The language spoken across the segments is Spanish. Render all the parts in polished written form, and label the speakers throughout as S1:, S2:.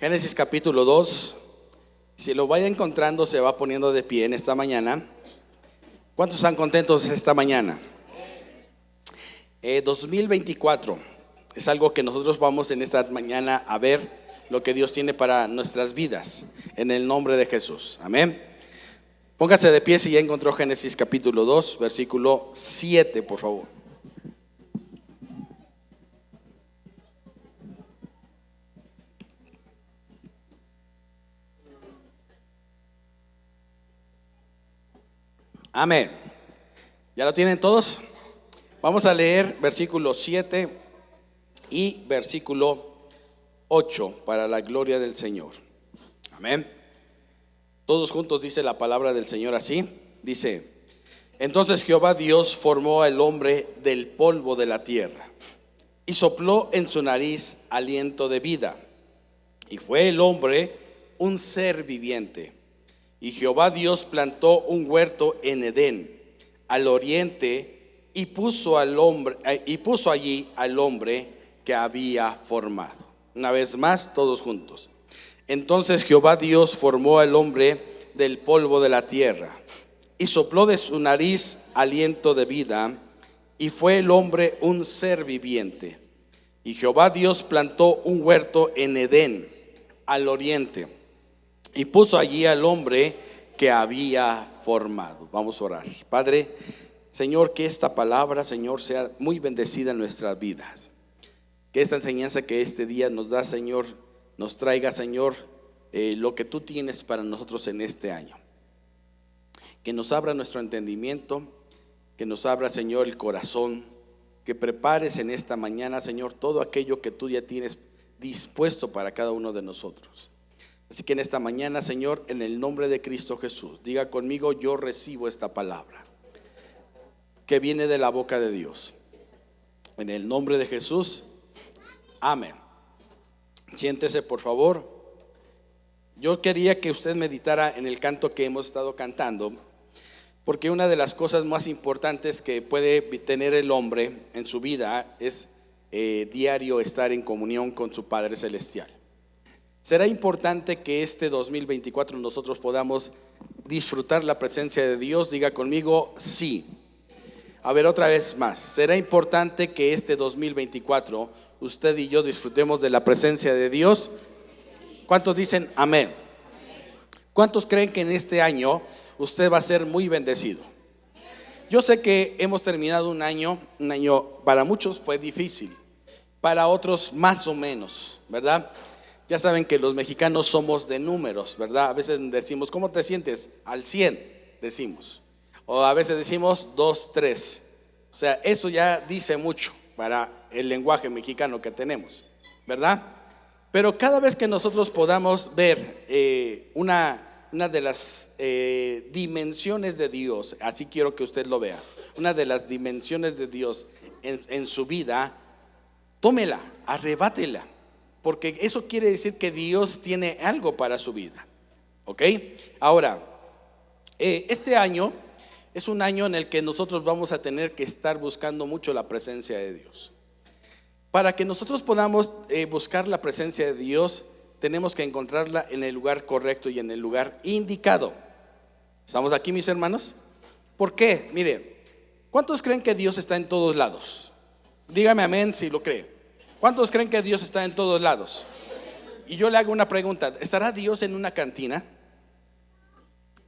S1: Génesis capítulo 2. Si lo vaya encontrando, se va poniendo de pie en esta mañana. ¿Cuántos están contentos esta mañana? 2024 es algo que nosotros vamos en esta mañana a ver lo que Dios tiene para nuestras vidas, en el nombre de Jesús. Amén. Póngase de pie si ya encontró Génesis capítulo 2, versículo 7, por favor. Amén. ¿Ya lo tienen todos? Vamos a leer versículo 7 y versículo 8 para la gloria del Señor. Amén. Todos juntos dice la palabra del Señor así. Dice: entonces Jehová Dios formó al hombre del polvo de la tierra y sopló en su nariz aliento de vida, y fue el hombre un ser viviente. Y Jehová Dios plantó un huerto en Edén, al oriente, y puso allí al hombre que había formado. Una vez más, todos juntos. Entonces Jehová Dios formó al hombre del polvo de la tierra y sopló de su nariz aliento de vida, y fue el hombre un ser viviente. Y Jehová Dios plantó un huerto en Edén, al oriente, y puso allí al hombre que había formado. Vamos a orar. Padre, Señor, que esta palabra, Señor, sea muy bendecida en nuestras vidas. Que esta enseñanza que este día nos da, Señor, nos traiga, Señor, lo que tú tienes para nosotros en este año. Que nos abra nuestro entendimiento, que nos abra, Señor, el corazón, que prepares en esta mañana, Señor, todo aquello que tú ya tienes dispuesto para cada uno de nosotros. Así que en esta mañana, Señor, en el nombre de Cristo Jesús, diga conmigo: yo recibo esta palabra que viene de la boca de Dios. En el nombre de Jesús, amén. Siéntese, por favor. Yo quería que usted meditara en el canto que hemos estado cantando, porque una de las cosas más importantes que puede tener el hombre en su vida es diario estar en comunión con su Padre Celestial. Será importante que este 2024 nosotros podamos disfrutar la presencia de Dios. Diga conmigo: sí. A ver, otra vez más. Será importante que este 2024 usted y yo disfrutemos de la presencia de Dios. ¿Cuántos dicen amén? ¿Cuántos creen que en este año usted va a ser muy bendecido? Yo sé que hemos terminado un año para muchos fue difícil, para otros más o menos, ¿verdad? Ya saben que los mexicanos somos de números, ¿verdad? A veces decimos: ¿cómo te sientes? Al 100, decimos. O a veces decimos 2, 3. O sea, eso ya dice mucho para el lenguaje mexicano que tenemos, ¿verdad? Pero cada vez que nosotros podamos ver una de las dimensiones de Dios, así quiero que usted lo vea, una de las dimensiones de Dios en su vida, tómela, arrebátela. Porque eso quiere decir que Dios tiene algo para su vida. ¿Ok? Ahora, este año es un año en el que nosotros vamos a tener que estar buscando mucho la presencia de Dios. Para que nosotros podamos buscar la presencia de Dios, tenemos que encontrarla en el lugar correcto y en el lugar indicado. ¿Estamos aquí, mis hermanos? ¿Por qué? Mire, ¿cuántos creen que Dios está en todos lados? Dígame amén si lo cree. ¿Cuántos creen que Dios está en todos lados? Y yo le hago una pregunta: ¿estará Dios en una cantina?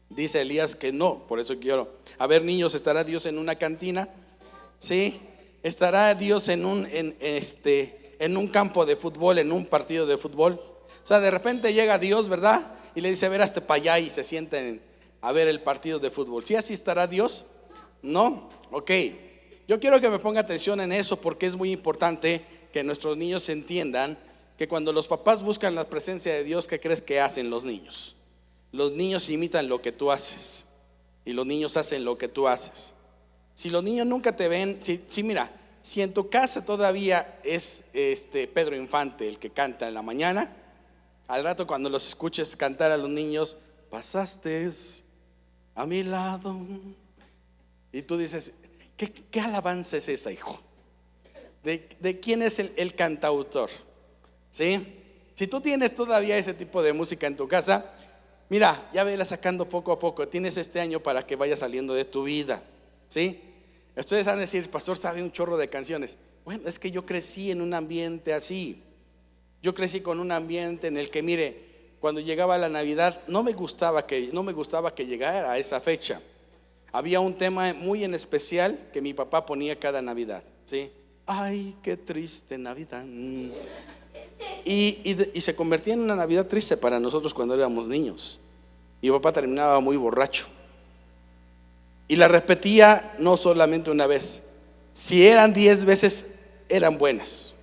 S1: Dice Elías que no, por eso quiero. A ver, niños, ¿estará Dios en una cantina? ¿Sí? ¿Estará Dios en un campo de fútbol, en un partido de fútbol? O sea, de repente llega Dios, ¿verdad? Y le dice: a ver, hazte para allá, y se sienten a ver el partido de fútbol. ¿Sí así estará Dios? ¿No? Ok. Yo quiero que me ponga atención en eso, porque es muy importante que nuestros niños entiendan que cuando los papás buscan la presencia de Dios, ¿qué crees que hacen los niños? Los niños imitan lo que tú haces, y los niños hacen lo que tú haces. Si los niños nunca te ven, mira, si en tu casa todavía es Pedro Infante el que canta en la mañana, al rato cuando los escuches cantar a los niños: pasaste a mi lado, y tú dices: ¿qué alabanza es esa, hijo? ¿De quién es el cantautor? ¿Sí? Si tú tienes todavía ese tipo de música en tu casa, mira, ya vela sacando poco a poco. Tienes este año para que vaya saliendo de tu vida, ¿sí? Ustedes van a decir, pastor, sabe un chorro de canciones. Bueno, es que yo crecí en un ambiente así. Yo crecí con un ambiente en el que, mire, cuando llegaba la Navidad, no me gustaba que llegara a esa fecha. Había un tema muy en especial que mi papá ponía cada Navidad, ¿sí? Ay, qué triste Navidad. Y se convertía en una Navidad triste para nosotros cuando éramos niños. Mi papá terminaba muy borracho y la repetía no solamente una vez. Si eran 10 veces, eran buenas,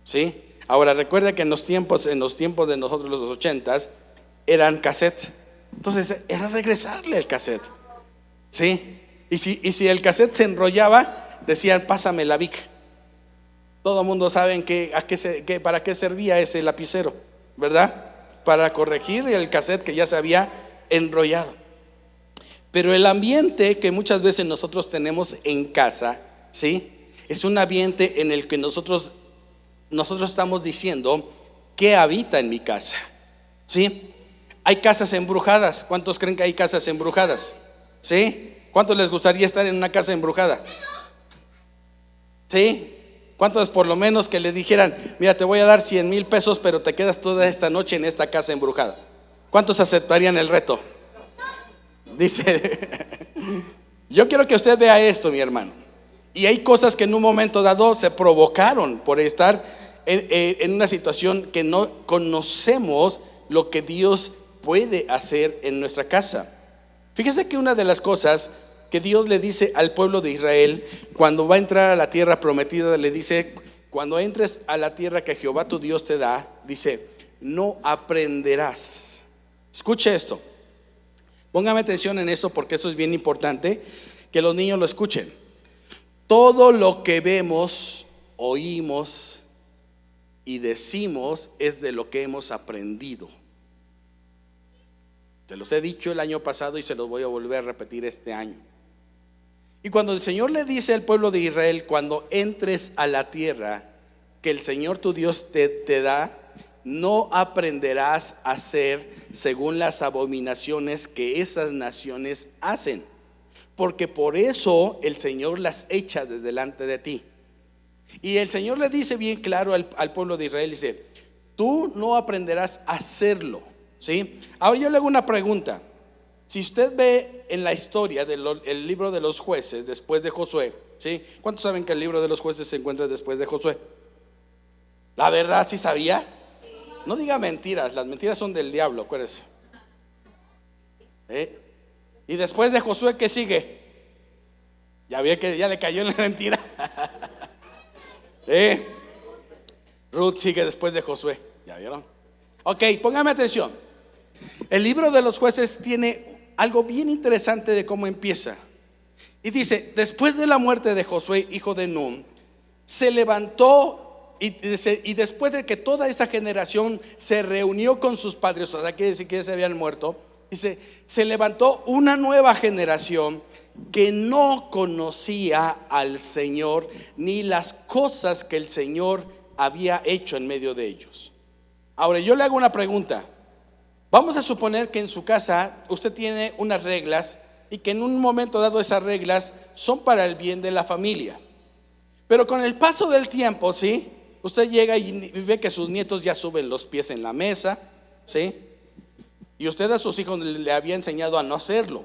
S1: ¿sí? Ahora recuerda que en los tiempos de nosotros los 80s eran cassette. Entonces era regresarle el cassette, ¿sí? Y si el cassette se enrollaba, decían, pásame la Vic. Todo el mundo sabe para qué servía ese lapicero, ¿verdad? Para corregir el cassette que ya se había enrollado. Pero el ambiente que muchas veces nosotros tenemos en casa, ¿sí? Es un ambiente en el que nosotros estamos diciendo que habita en mi casa, ¿sí? Hay casas embrujadas. ¿Cuántos creen que hay casas embrujadas? ¿Sí? ¿Cuántos les gustaría estar en una casa embrujada? ¿Sí? ¿Cuántos por lo menos que le dijeran, mira, te voy a dar 100,000 pesos, pero te quedas toda esta noche en esta casa embrujada? ¿Cuántos aceptarían el reto? Dice, yo quiero que usted vea esto, mi hermano. Y hay cosas que en un momento dado se provocaron por estar en una situación que no conocemos lo que Dios puede hacer en nuestra casa. Fíjese que una de las cosas que Dios le dice al pueblo de Israel cuando va a entrar a la tierra prometida, le dice, cuando entres a la tierra que Jehová tu Dios te da, dice, no aprenderás. Escuche esto, póngame atención en esto porque eso es bien importante que los niños lo escuchen. Todo lo que vemos, oímos y decimos es de lo que hemos aprendido. Se los he dicho el año pasado y se los voy a volver a repetir este año. Y cuando el Señor le dice al pueblo de Israel, cuando entres a la tierra que el Señor tu Dios te da, no aprenderás a hacer según las abominaciones que esas naciones hacen, porque por eso el Señor las echa de delante de ti. Y el Señor le dice bien claro al pueblo de Israel, dice, tú no aprenderás a hacerlo, ¿sí? Ahora yo le hago una pregunta. Si usted ve en la historia del libro de los jueces después de Josué, ¿sí? ¿Cuántos saben que el libro de los jueces se encuentra después de Josué? La verdad, ¿sí sabía? No diga mentiras, las mentiras son del diablo, acuérdese. Y después de Josué, ¿qué sigue? Ya vi que ya le cayó en la mentira. Ruth sigue después de Josué, ¿ya vieron? Ok, póngame atención. El libro de los jueces tiene algo bien interesante de cómo empieza. Y dice, después de la muerte de Josué, hijo de Nun, se levantó y después de que toda esa generación se reunió con sus padres, o sea, quiere decir que ya se habían muerto, dice, se levantó una nueva generación que no conocía al Señor ni las cosas que el Señor había hecho en medio de ellos. Ahora yo le hago una pregunta. Vamos a suponer que en su casa usted tiene unas reglas y que en un momento dado esas reglas son para el bien de la familia. Pero con el paso del tiempo, ¿sí? Usted llega y ve que sus nietos ya suben los pies en la mesa, ¿sí? Y usted a sus hijos le había enseñado a no hacerlo.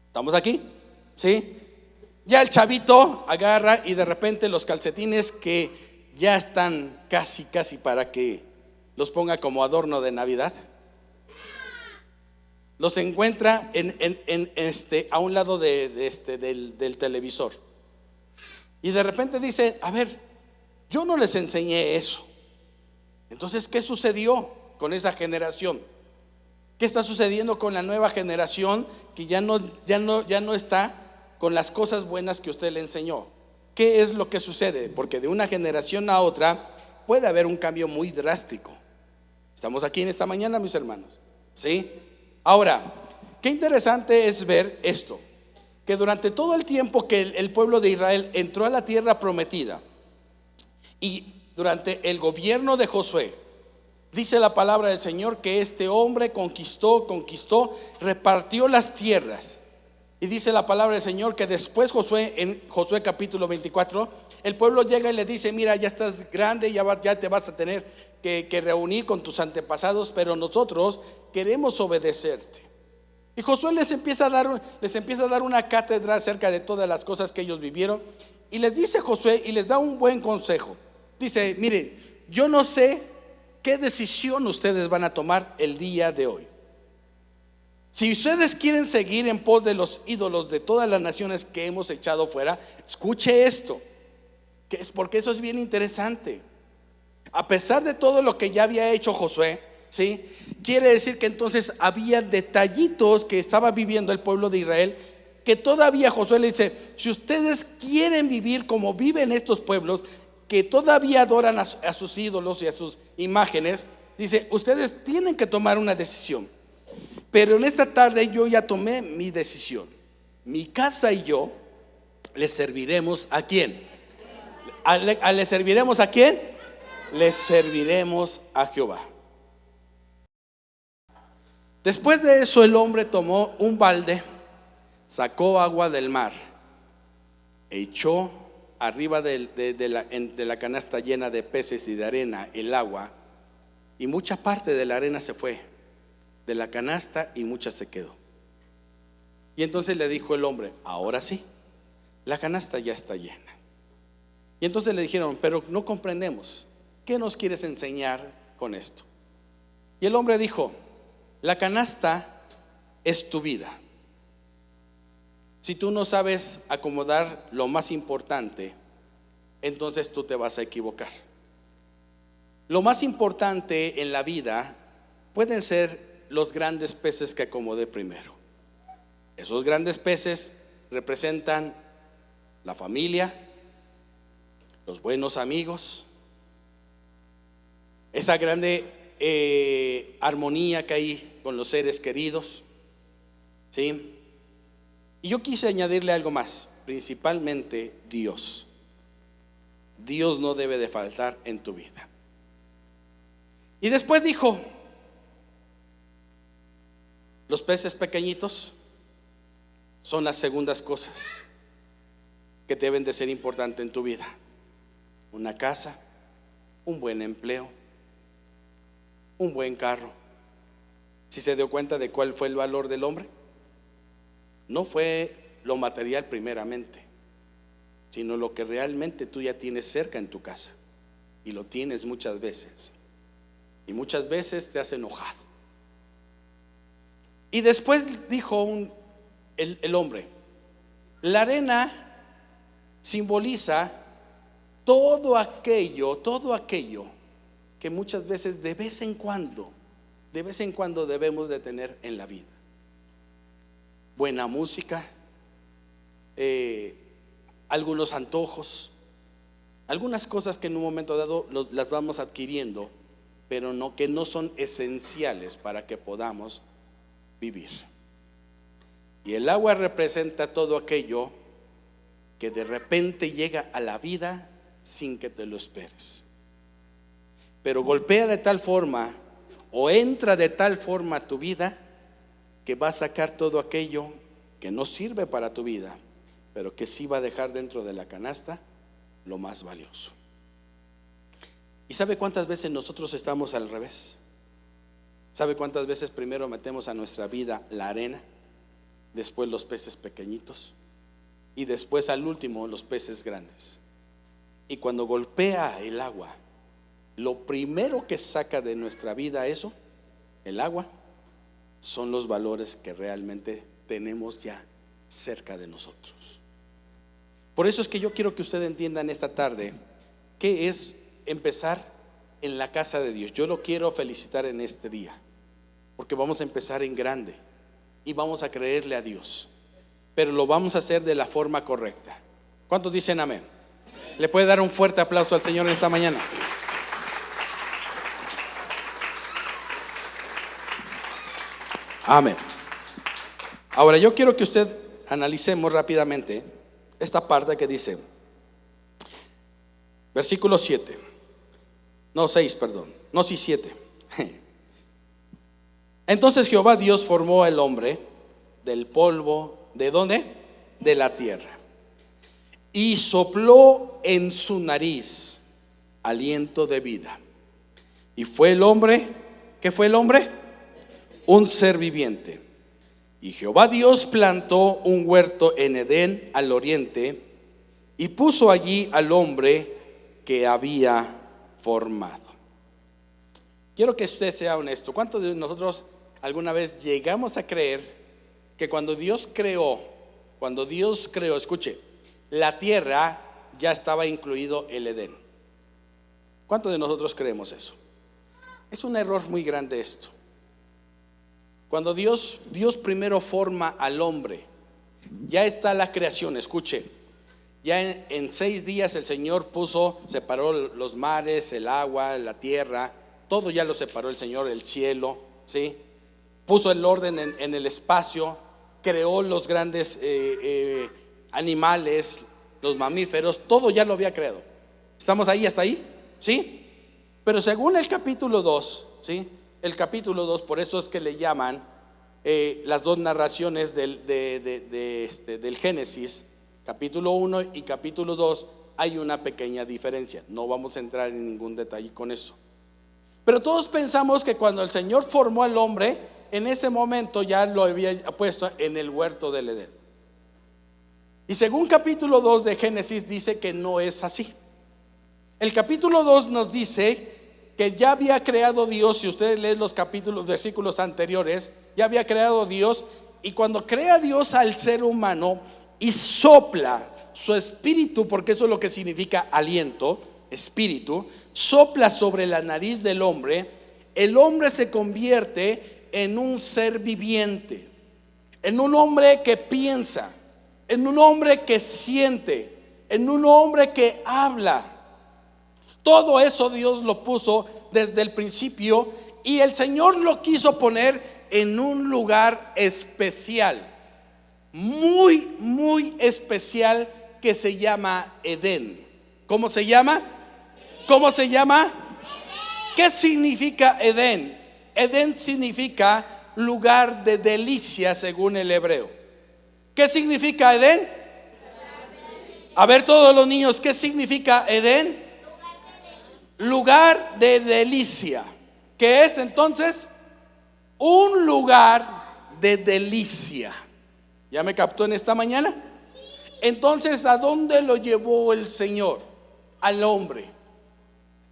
S1: ¿Estamos aquí? ¿Sí? Ya el chavito agarra y de repente los calcetines que ya están casi para que los ponga como adorno de Navidad, los encuentra a un lado del televisor. Y de repente dice, a ver, yo no les enseñé eso. Entonces, ¿qué sucedió con esa generación? ¿Qué está sucediendo con la nueva generación que ya no está con las cosas buenas que usted le enseñó? ¿Qué es lo que sucede? Porque de una generación a otra puede haber un cambio muy drástico. Estamos aquí en esta mañana, mis hermanos, ¿sí? Ahora, qué interesante es ver esto, que durante todo el tiempo que el pueblo de Israel entró a la tierra prometida y durante el gobierno de Josué, Dice la palabra del Señor que este hombre conquistó, repartió las tierras. Y dice la palabra del Señor que después Josué, en Josué capítulo 24, el pueblo llega y le dice: mira, ya estás grande, ya te vas a tener que reunir con tus antepasados, pero nosotros queremos obedecerte. Y Josué les empieza a dar una cátedra acerca de todas las cosas que ellos vivieron. Y les dice Josué, y les da un buen consejo. Dice: miren, yo no sé qué decisión ustedes van a tomar el día de hoy. Si ustedes quieren seguir en pos de los ídolos de todas las naciones que hemos echado fuera, escuche esto, que es porque eso es bien interesante. A pesar de todo lo que ya había hecho Josué, ¿sí? Quiere decir que entonces había detallitos que estaba viviendo el pueblo de Israel, que todavía Josué le dice: si ustedes quieren vivir como viven estos pueblos que todavía adoran a sus ídolos y a sus imágenes, dice, ustedes tienen que tomar una decisión. Pero en esta tarde yo ya tomé mi decisión. Mi casa y yo le serviremos ¿a quién? ¿Le serviremos a quién? Le serviremos a Jehová. Después de eso, el hombre tomó un balde, sacó agua del mar, echó arriba de la canasta llena de peces y de arena el agua, y mucha parte de la arena se fue de la canasta y mucha se quedó. Y entonces le dijo el hombre: ahora sí, la canasta ya está llena. Y entonces le dijeron: pero no comprendemos, ¿qué nos quieres enseñar con esto? Y el hombre dijo: la canasta es tu vida. Si tú no sabes acomodar lo más importante, entonces tú te vas a equivocar. Lo más importante en la vida pueden ser los grandes peces que acomodé primero. Esos grandes peces representan la familia, los buenos amigos, esa grande armonía que hay con los seres queridos, ¿sí? Y yo quise añadirle algo más, principalmente Dios. Dios no debe de faltar en tu vida. Y después dijo: los peces pequeñitos son las segundas cosas que deben de ser importantes en tu vida. Una casa, un buen empleo, un buen carro. ¿Sí se dio cuenta de cuál fue el valor del hombre? No fue lo material primeramente, sino lo que realmente tú ya tienes cerca en tu casa. Y lo tienes muchas veces. Y muchas veces te has enojado. Y después dijo el hombre: la arena simboliza todo aquello que muchas veces de vez en cuando debemos de tener en la vida. Buena música, algunos antojos, algunas cosas que en un momento dado las vamos adquiriendo, pero que no son esenciales para que podamos vivir. Y el agua representa todo aquello que de repente llega a la vida sin que te lo esperes, pero golpea de tal forma o entra de tal forma a tu vida que va a sacar todo aquello que no sirve para tu vida, pero que sí va a dejar dentro de la canasta lo más valioso. ¿Y sabe cuántas veces nosotros estamos al revés? ¿Sabe cuántas veces primero metemos a nuestra vida la arena, después los peces pequeñitos y después al último los peces grandes? Y cuando golpea el agua, lo primero que saca de nuestra vida eso, el agua, son los valores que realmente tenemos ya cerca de nosotros. Por eso es que yo quiero que usted entienda en esta tarde qué es empezar en la casa de Dios. Yo lo quiero felicitar en este día, porque vamos a empezar en grande y vamos a creerle a Dios, pero lo vamos a hacer de la forma correcta. ¿Cuántos dicen amén? ¿Le puede dar un fuerte aplauso al Señor en esta mañana? Amén. Ahora yo quiero que usted analicemos rápidamente esta parte que dice, versículo 7, no 6, perdón, no, sí 7. Entonces Jehová Dios formó al hombre del polvo, ¿de dónde? De la tierra. Y sopló en su nariz aliento de vida. Y fue el hombre, ¿qué fue el hombre? Un ser viviente. Y Jehová Dios plantó un huerto en Edén al oriente y puso allí al hombre que había formado. Quiero que usted sea honesto. ¿Cuántos de nosotros alguna vez llegamos a creer que cuando Dios creó, escuche, la tierra, ya estaba incluido el Edén? ¿Cuántos de nosotros creemos eso? Es un error muy grande esto. Cuando Dios primero forma al hombre, ya está la creación, escuche. Ya en 6 días el Señor separó los mares, el agua, la tierra, todo ya lo separó el Señor, el cielo, ¿sí? Puso el orden en el espacio, creó los grandes animales, los mamíferos, todo ya lo había creado. ¿Estamos ahí hasta ahí? ¿Sí? Pero según el capítulo 2, ¿sí? El capítulo 2, por eso es que le llaman las dos narraciones del Génesis, capítulo 1 y capítulo 2, hay una pequeña diferencia. No vamos a entrar en ningún detalle con eso. Pero todos pensamos que cuando el Señor formó al hombre, en ese momento ya lo había puesto en el huerto del Edén. Y según capítulo 2 de Génesis dice que no es así. El capítulo 2 nos dice que ya había creado Dios. Si ustedes leen los versículos anteriores, ya había creado Dios. Y cuando crea Dios al ser humano y sopla su espíritu, porque eso es lo que significa aliento, espíritu, sopla sobre la nariz del hombre, el hombre se convierte en un ser viviente, en un hombre que piensa, en un hombre que siente, en un hombre que habla. Todo eso Dios lo puso desde el principio, y el Señor lo quiso poner en un lugar especial, muy, muy especial, que se llama Edén. ¿Cómo se llama? ¿Cómo se llama? ¿Qué significa Edén? Edén significa lugar de delicia según el hebreo. ¿Qué significa Edén? A ver, todos los niños, ¿qué significa Edén? Lugar de delicia. ¿Qué es entonces? Un lugar de delicia. ¿Ya me captó en esta mañana? Entonces, ¿a dónde lo llevó el Señor? Al hombre,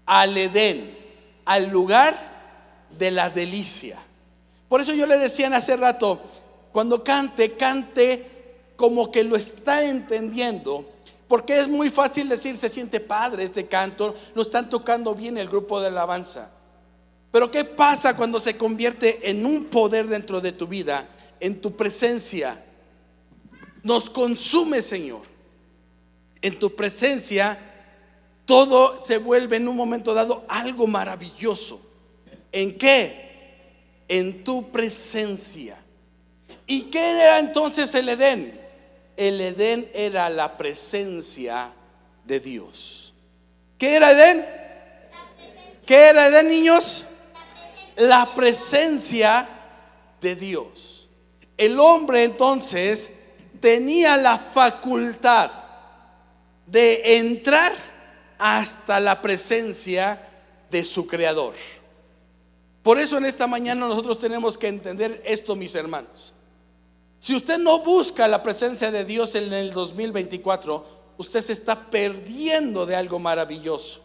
S1: al Edén, al lugar de la delicia. Por eso yo le decía hace rato, cuando cante como que lo está entendiendo, porque es muy fácil decir, se siente padre este canto, lo están tocando bien el grupo de alabanza. Pero ¿qué pasa cuando se convierte en un poder dentro de tu vida, en tu presencia? Nos consume, Señor. En tu presencia todo se vuelve en un momento dado algo maravilloso. ¿En qué? En tu presencia. ¿Y qué era entonces el Edén? El Edén era la presencia de Dios. ¿Qué era Edén? ¿Qué era Edén, niños? La presencia de Dios. El hombre entonces tenía la facultad de entrar hasta la presencia de su Creador. Por eso en esta mañana nosotros tenemos que entender esto, mis hermanos. Si usted no busca la presencia de Dios en el 2024, usted se está perdiendo de algo maravilloso.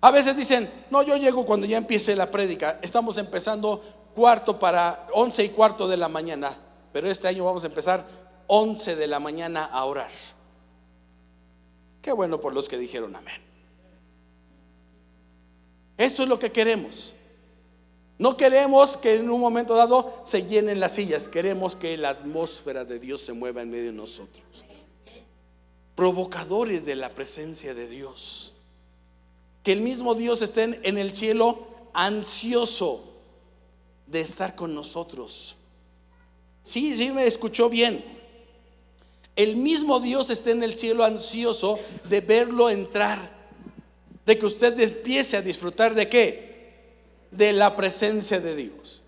S1: A veces dicen, no, yo llego cuando ya empiece la prédica. Estamos empezando 11:15 de la mañana, pero este año vamos a empezar 11 de la mañana a orar. Qué bueno por los que dijeron amén. Esto es lo que queremos. No queremos que en un momento dado se llenen las sillas. Queremos que la atmósfera de Dios se mueva en medio de nosotros. Provocadores de la presencia de Dios. Que el mismo Dios esté en el cielo ansioso de estar con nosotros. Sí, me escuchó bien. El mismo Dios esté en el cielo ansioso de verlo entrar, de que usted empiece a disfrutar de ¿qué? de la presencia de Dios.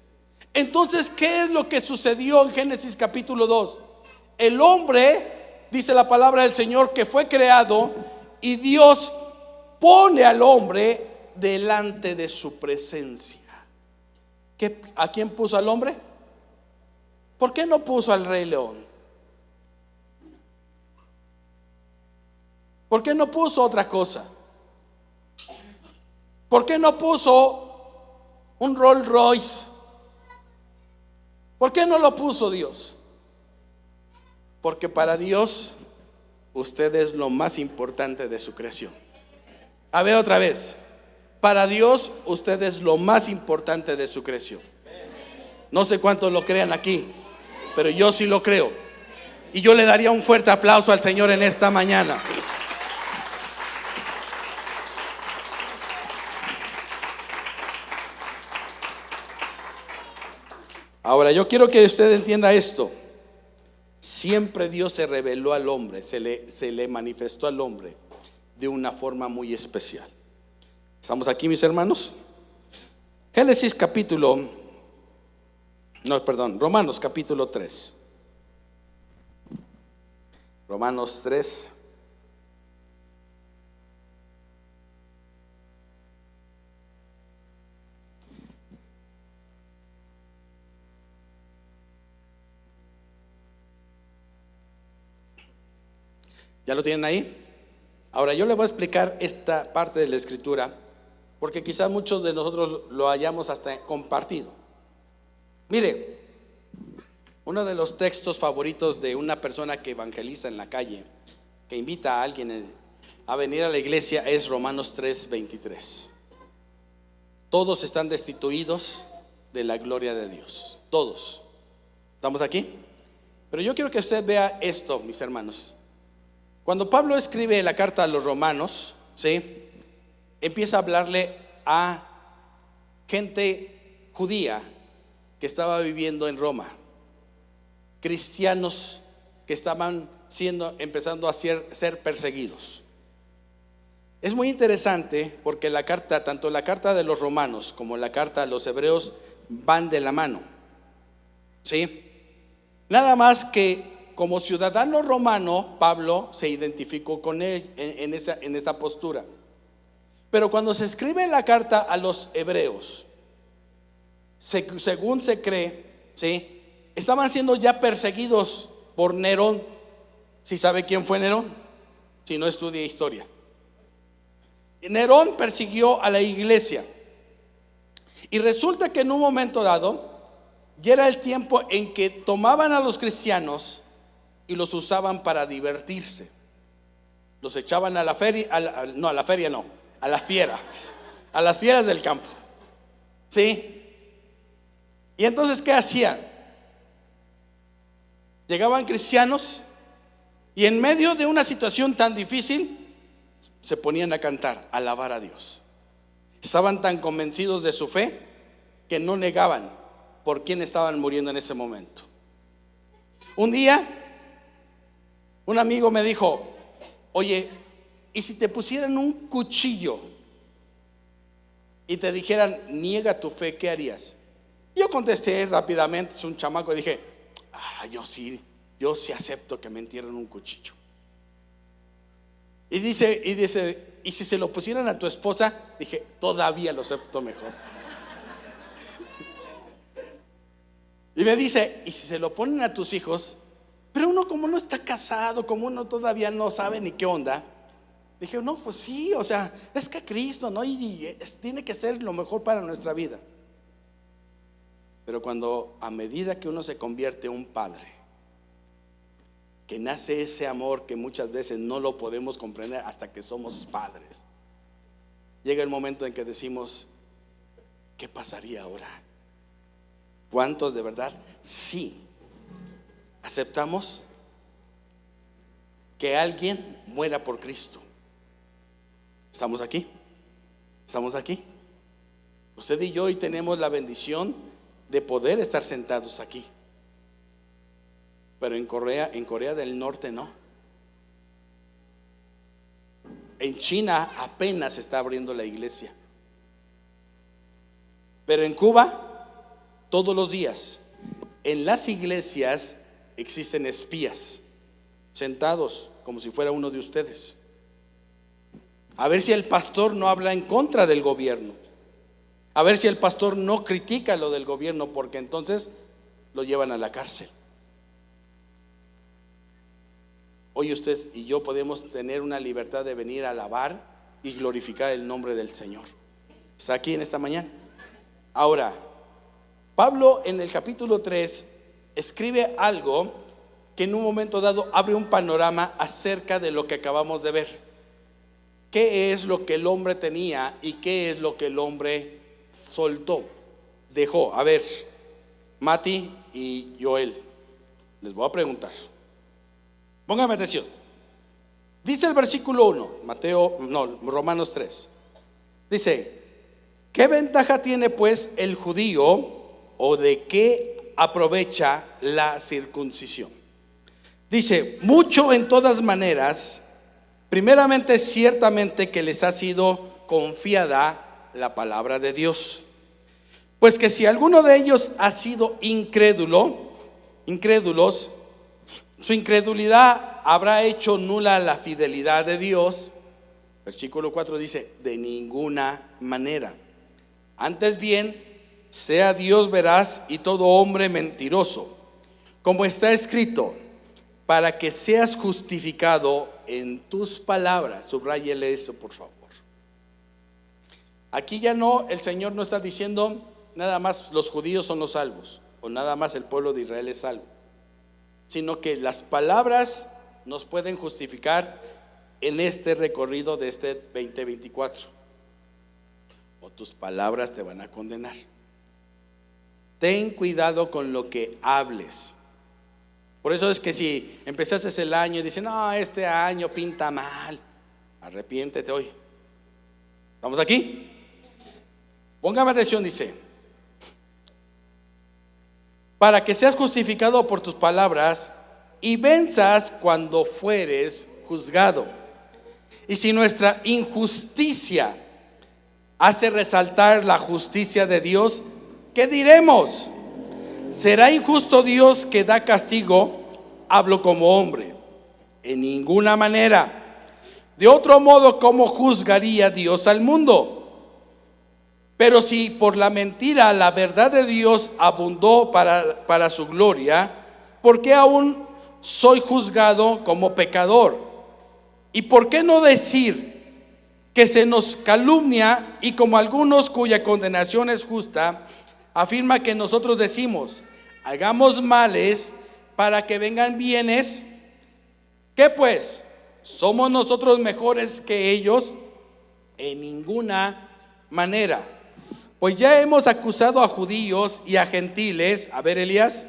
S1: Entonces, ¿qué es lo que sucedió en Génesis capítulo 2? El hombre, dice la palabra del Señor, que fue creado, y Dios pone al hombre delante de su presencia. ¿A quién puso al hombre? ¿Por qué no puso al rey león? ¿Por qué no puso otra cosa? ¿Por qué no puso un Rolls Royce? ¿Por qué no lo puso Dios? Porque para Dios usted es lo más importante de su creación. A ver otra vez. Para Dios usted es lo más importante de su creación. No sé cuántos lo crean aquí, pero yo sí lo creo. Y yo le daría un fuerte aplauso al Señor en esta mañana. Ahora, yo quiero que usted entienda esto. Siempre Dios se reveló al hombre, se le manifestó al hombre de una forma muy especial. ¿Estamos aquí, mis hermanos? Romanos capítulo 3. Romanos 3. ¿Ya lo tienen ahí? Ahora yo le voy a explicar esta parte de la escritura, porque quizás muchos de nosotros lo hayamos hasta compartido. Mire, uno de los textos favoritos de una persona que evangeliza en la calle, que invita a alguien a venir a la iglesia, es Romanos 3:23. Todos están destituidos de la gloria de Dios. Todos. ¿Estamos aquí? Pero yo quiero que usted vea esto, mis hermanos. Cuando Pablo escribe la carta a los romanos, ¿sí?, empieza a hablarle a gente judía que estaba viviendo en Roma, cristianos que estaban empezando a ser perseguidos. Es muy interesante porque tanto la carta de los romanos como la carta a los hebreos van de la mano, ¿sí? Nada más que como ciudadano romano, Pablo se identificó con él en esa postura. Pero cuando se escribe la carta a los hebreos, según se cree, ¿sí?, estaban siendo ya perseguidos por Nerón. ¿Sí sabe quién fue Nerón? Si no, estudia historia. Nerón persiguió a la iglesia. Y resulta que en un momento dado, ya era el tiempo en que tomaban a los cristianos y los usaban para divertirse. Los echaban a la feria, a las fieras del campo. ¿Sí? Y entonces, ¿qué hacían? Llegaban cristianos y en medio de una situación tan difícil se ponían a cantar, a alabar a Dios. Estaban tan convencidos de su fe que no negaban por quién estaban muriendo en ese momento. Un día un amigo me dijo: oye, ¿y si te pusieran un cuchillo y te dijeran niega tu fe, qué harías? Yo contesté rápidamente, es un chamaco, y dije: yo sí acepto que me entierren un cuchillo. Y dice, ¿y si se lo pusieran a tu esposa? Dije: todavía lo acepto mejor. Y me dice: ¿y si se lo ponen a tus hijos? Pero uno, como no está casado, como uno todavía no sabe ni qué onda. Dije: no, pues sí, o sea, es que Cristo, ¿no? Y tiene que ser lo mejor para nuestra vida. Pero a medida que uno se convierte en un padre, que nace ese amor que muchas veces no lo podemos comprender hasta que somos padres, llega el momento en que decimos: ¿qué pasaría ahora? ¿Cuántos de verdad sí aceptamos que alguien muera por Cristo? ¿Estamos aquí? ¿Estamos aquí? Usted y yo hoy tenemos la bendición de poder estar sentados aquí. Pero en Corea del Norte no. En China apenas se está abriendo la iglesia. Pero en Cuba, todos los días, en las iglesias existen espías sentados como si fuera uno de ustedes, a ver si el pastor no habla en contra del gobierno, a ver si el pastor no critica lo del gobierno, porque entonces lo llevan a la cárcel. Hoy usted y yo podemos tener una libertad de venir a alabar y glorificar el nombre del Señor. Está aquí en esta mañana. Ahora, Pablo en el capítulo 3 escribe algo que en un momento dado abre un panorama acerca de lo que acabamos de ver. ¿Qué es lo que el hombre tenía y qué es lo que el hombre soltó, dejó? A ver, Mati y Joel, les voy a preguntar. Pónganme atención. Dice el versículo 1, Romanos 3. Dice: ¿qué ventaja tiene pues el judío, o de qué aprovecha la circuncisión? Dice: mucho en todas maneras. Primeramente, ciertamente que les ha sido confiada la palabra de Dios. Pues que si alguno de ellos ha sido incrédulos, su incredulidad habrá hecho nula la fidelidad de Dios. Versículo 4 dice: de ninguna manera. Antes bien, sea Dios veraz y todo hombre mentiroso, como está escrito: para que seas justificado en tus palabras. Subráyele eso, por favor. Aquí ya no, el Señor no está diciendo nada más los judíos son los salvos, o nada más el pueblo de Israel es salvo, sino que las palabras nos pueden justificar en este recorrido de este 2024, o tus palabras te van a condenar. Ten cuidado con lo que hables. Por eso es que si empezaste el año y dices: no, este año pinta mal, arrepiéntete hoy. ¿Estamos aquí? Póngame atención, dice: para que seas justificado por tus palabras y venzas cuando fueres juzgado. Y si nuestra injusticia hace resaltar la justicia de Dios, ¿qué diremos? ¿Será injusto Dios que da castigo? Hablo como hombre. En ninguna manera. De otro modo, ¿cómo juzgaría Dios al mundo? Pero si por la mentira la verdad de Dios abundó para su gloria, ¿por qué aún soy juzgado como pecador? ¿Y por qué no decir que se nos calumnia, y como algunos cuya condenación es justa, afirma que nosotros decimos: hagamos males para que vengan bienes? ¿Qué pues? ¿Somos nosotros mejores que ellos? En ninguna manera. Pues ya hemos acusado a judíos y a gentiles. A ver, Elías,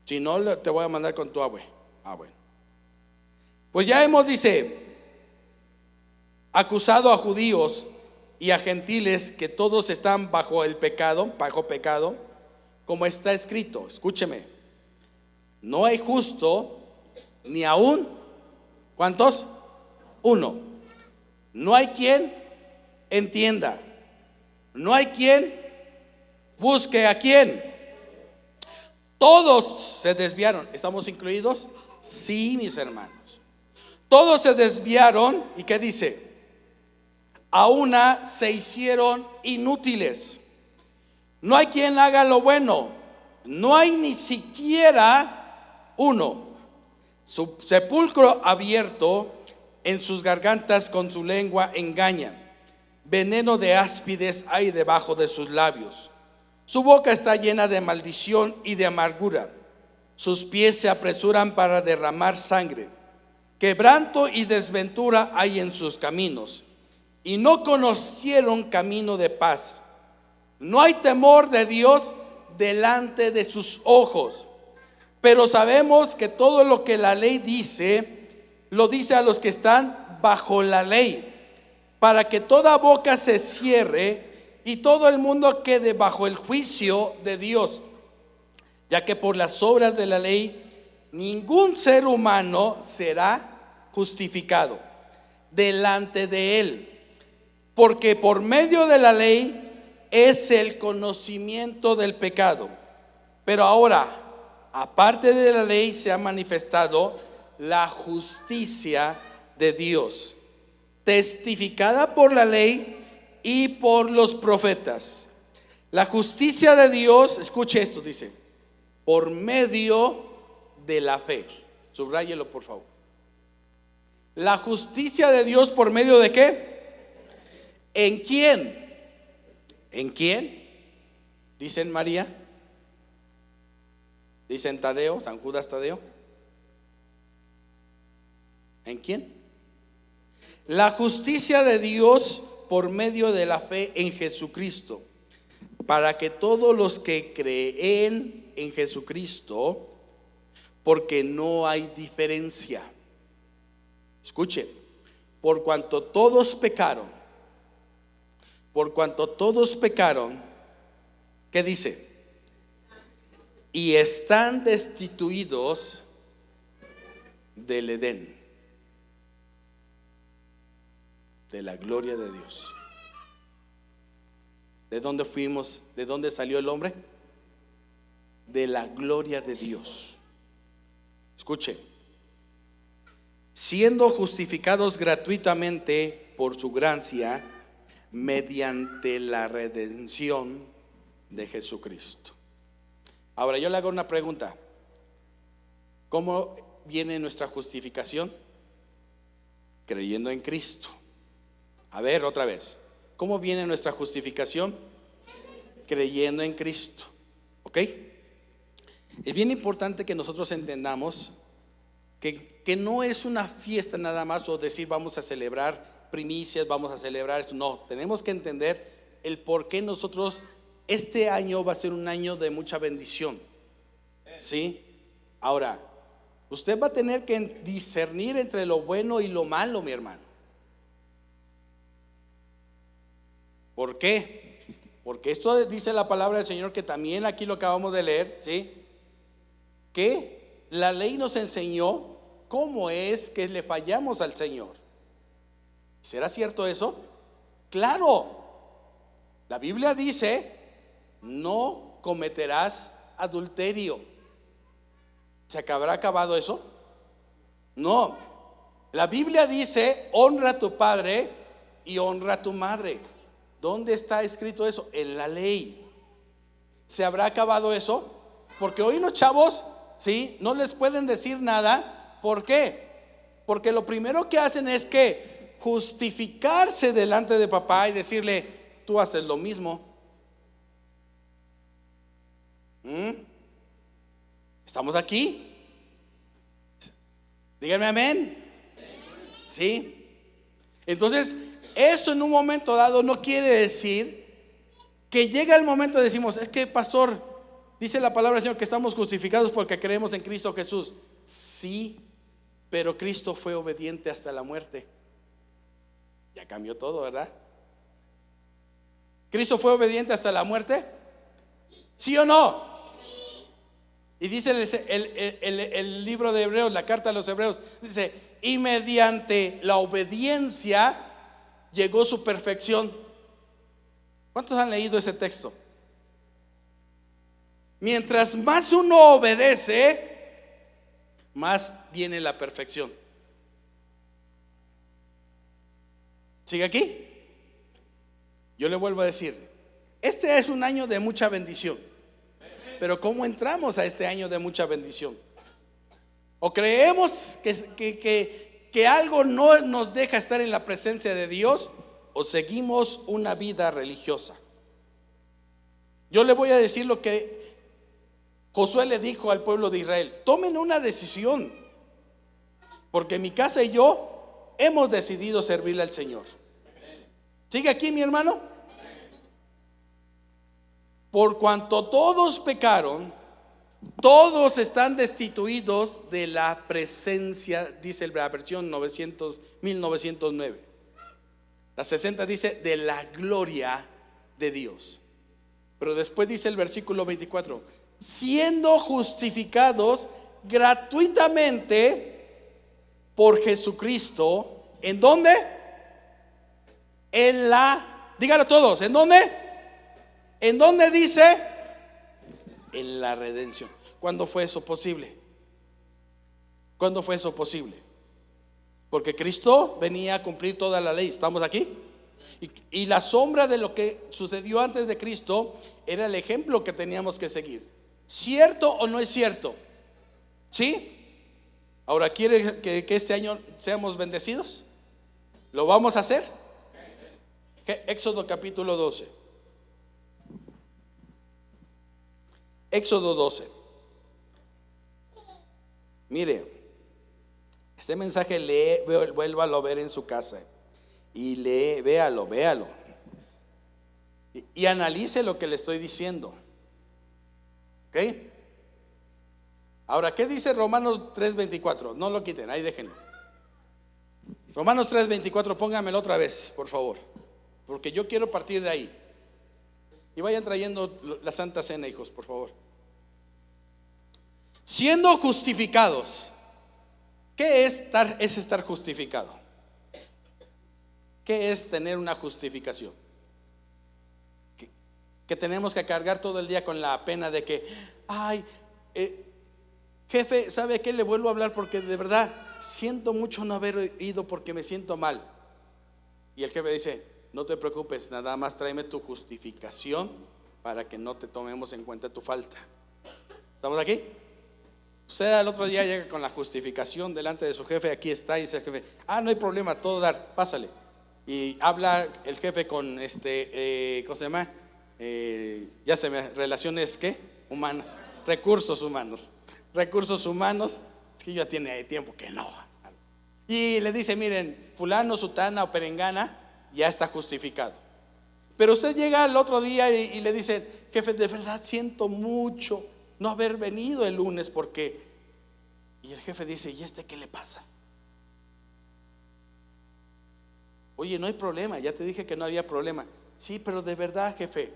S1: si no te voy a mandar con tu abue. Bueno. Pues ya hemos, dice, acusado a judíos y a gentiles, que todos están bajo el pecado, como está escrito. Escúcheme: no hay justo ni aún, ¿cuántos? Uno. No hay quien entienda, no hay quien busque a quién. Todos se desviaron. ¿Estamos incluidos? Sí, mis hermanos. Todos se desviaron. ¿Y qué dice? A una se hicieron inútiles. No hay quien haga lo bueno, no hay ni siquiera uno. Su sepulcro abierto, en sus gargantas con su lengua engañan. Veneno de áspides hay debajo de sus labios. Su boca está llena de maldición y de amargura. Sus pies se apresuran para derramar sangre. Quebranto y desventura hay en sus caminos, y no conocieron camino de paz. No hay temor de Dios delante de sus ojos. Pero sabemos que todo lo que la ley dice, lo dice a los que están bajo la ley, para que toda boca se cierre y todo el mundo quede bajo el juicio de Dios. Ya que por las obras de la ley ningún ser humano será justificado delante de él, porque por medio de la ley es el conocimiento del pecado. Pero ahora, aparte de la ley, se ha manifestado la justicia de Dios, testificada por la ley y por los profetas. La justicia de Dios, escuche esto, dice, por medio de la fe. Subráyelo, por favor. La justicia de Dios por medio de ¿qué? ¿En quién? ¿En quién? Dicen María, dicen Tadeo, San Judas Tadeo. ¿En quién? La justicia de Dios por medio de la fe en Jesucristo, para que todos los que creen en Jesucristo, porque no hay diferencia. Escuche, por cuanto todos pecaron, ¿qué dice? Y están destituidos del Edén, de la gloria de Dios. ¿De dónde fuimos? ¿De dónde salió el hombre? De la gloria de Dios. Escuche, siendo justificados gratuitamente por su gracia, mediante la redención de Jesucristo. Ahora yo le hago una pregunta. ¿Cómo viene nuestra justificación? Creyendo en Cristo. A ver, otra vez. ¿Cómo viene nuestra justificación? Creyendo en Cristo. ¿Ok? Es bien importante que nosotros entendamos que no es una fiesta nada más, o decir vamos a celebrar primicias, vamos a celebrar esto. No, tenemos que entender el por qué nosotros este año va a ser un año de mucha bendición. ¿Sí? Ahora, usted va a tener que discernir entre lo bueno y lo malo, mi hermano. ¿Por qué? Porque esto dice la palabra del Señor, que también aquí lo acabamos de leer, ¿sí? Que la ley nos enseñó cómo es que le fallamos al Señor. ¿Será cierto eso? Claro. La Biblia dice, no cometerás adulterio. ¿Se habrá acabado eso? No. La Biblia dice, honra a tu padre y honra a tu madre. ¿Dónde está escrito eso? En la ley. ¿Se habrá acabado eso? Porque hoy los chavos, ¿sí?, no les pueden decir nada. ¿Por qué? Porque lo primero que hacen es que justificarse delante de papá y decirle, tú haces lo mismo. ¿Estamos aquí? Díganme amén. ¿Sí? Entonces, eso en un momento dado no quiere decir que llega el momento de decimos, es que pastor, dice la palabra del Señor que estamos justificados porque creemos en Cristo Jesús. Sí, pero Cristo fue obediente hasta la muerte. Ya cambió todo, ¿verdad? ¿Cristo fue obediente hasta la muerte? ¿Sí o no? Y dice el libro de Hebreos, la carta a los Hebreos, dice, y mediante la obediencia llegó su perfección. ¿Cuántos han leído ese texto? Mientras más uno obedece, más viene la perfección. ¿Sigue aquí? Yo le vuelvo a decir, este es un año de mucha bendición. Pero ¿cómo entramos a este año de mucha bendición? ¿O creemos que algo no nos deja estar en la presencia de Dios, o seguimos una vida religiosa? Yo le voy a decir lo que Josué le dijo al pueblo de Israel: tomen una decisión, porque mi casa y yo hemos decidido servirle al Señor. ¿Sigue aquí, mi hermano? Por cuanto todos pecaron, todos están destituidos de la presencia, dice la versión 1909. La 60 dice de la gloria de Dios. Pero después dice el versículo 24, siendo justificados gratuitamente por Jesucristo. ¿En dónde? Díganlo todos, ¿en dónde? ¿En dónde dice? En la redención. ¿Cuándo fue eso posible? ¿Cuándo fue eso posible? Porque Cristo venía a cumplir toda la ley. ¿Estamos aquí? Y la sombra de lo que sucedió antes de Cristo era el ejemplo que teníamos que seguir. ¿Cierto o no es cierto? ¿Sí? Ahora, ¿quiere que este año seamos bendecidos? ¿Lo vamos a hacer? Éxodo capítulo 12. Éxodo 12. Mire, este mensaje vuélvalo a ver en su casa y véalo. Y analice lo que le estoy diciendo. ¿Ok? Ahora, ¿qué dice Romanos 3:24? No lo quiten, ahí déjenlo. Romanos 3:24, póngamelo otra vez, por favor, porque yo quiero partir de ahí. Y vayan trayendo la Santa Cena, hijos, por favor. Siendo justificados. ¿Qué es estar justificado? ¿Qué es tener una justificación? Que tenemos que cargar todo el día con la pena de que, ay, jefe, ¿sabe qué? Le vuelvo a hablar porque de verdad siento mucho no haber ido porque me siento mal. Y el jefe dice, no te preocupes, nada más tráeme tu justificación para que no te tomemos en cuenta tu falta. ¿Estamos aquí? Usted al otro día llega con la justificación delante de su jefe, aquí está, y dice el jefe, no hay problema, todo dar, pásale. Y habla el jefe con ¿cómo se llama? Relaciones, ¿qué? Humanas, recursos humanos, es que ya tiene tiempo que no. Y le dice, miren, fulano, sutana o perengana ya está justificado. Pero usted llega al otro día y le dice, jefe, de verdad siento mucho no haber venido el lunes porque... Y el jefe dice, ¿y este qué le pasa? Oye, no hay problema, ya te dije que no había problema. Sí, pero de verdad, jefe,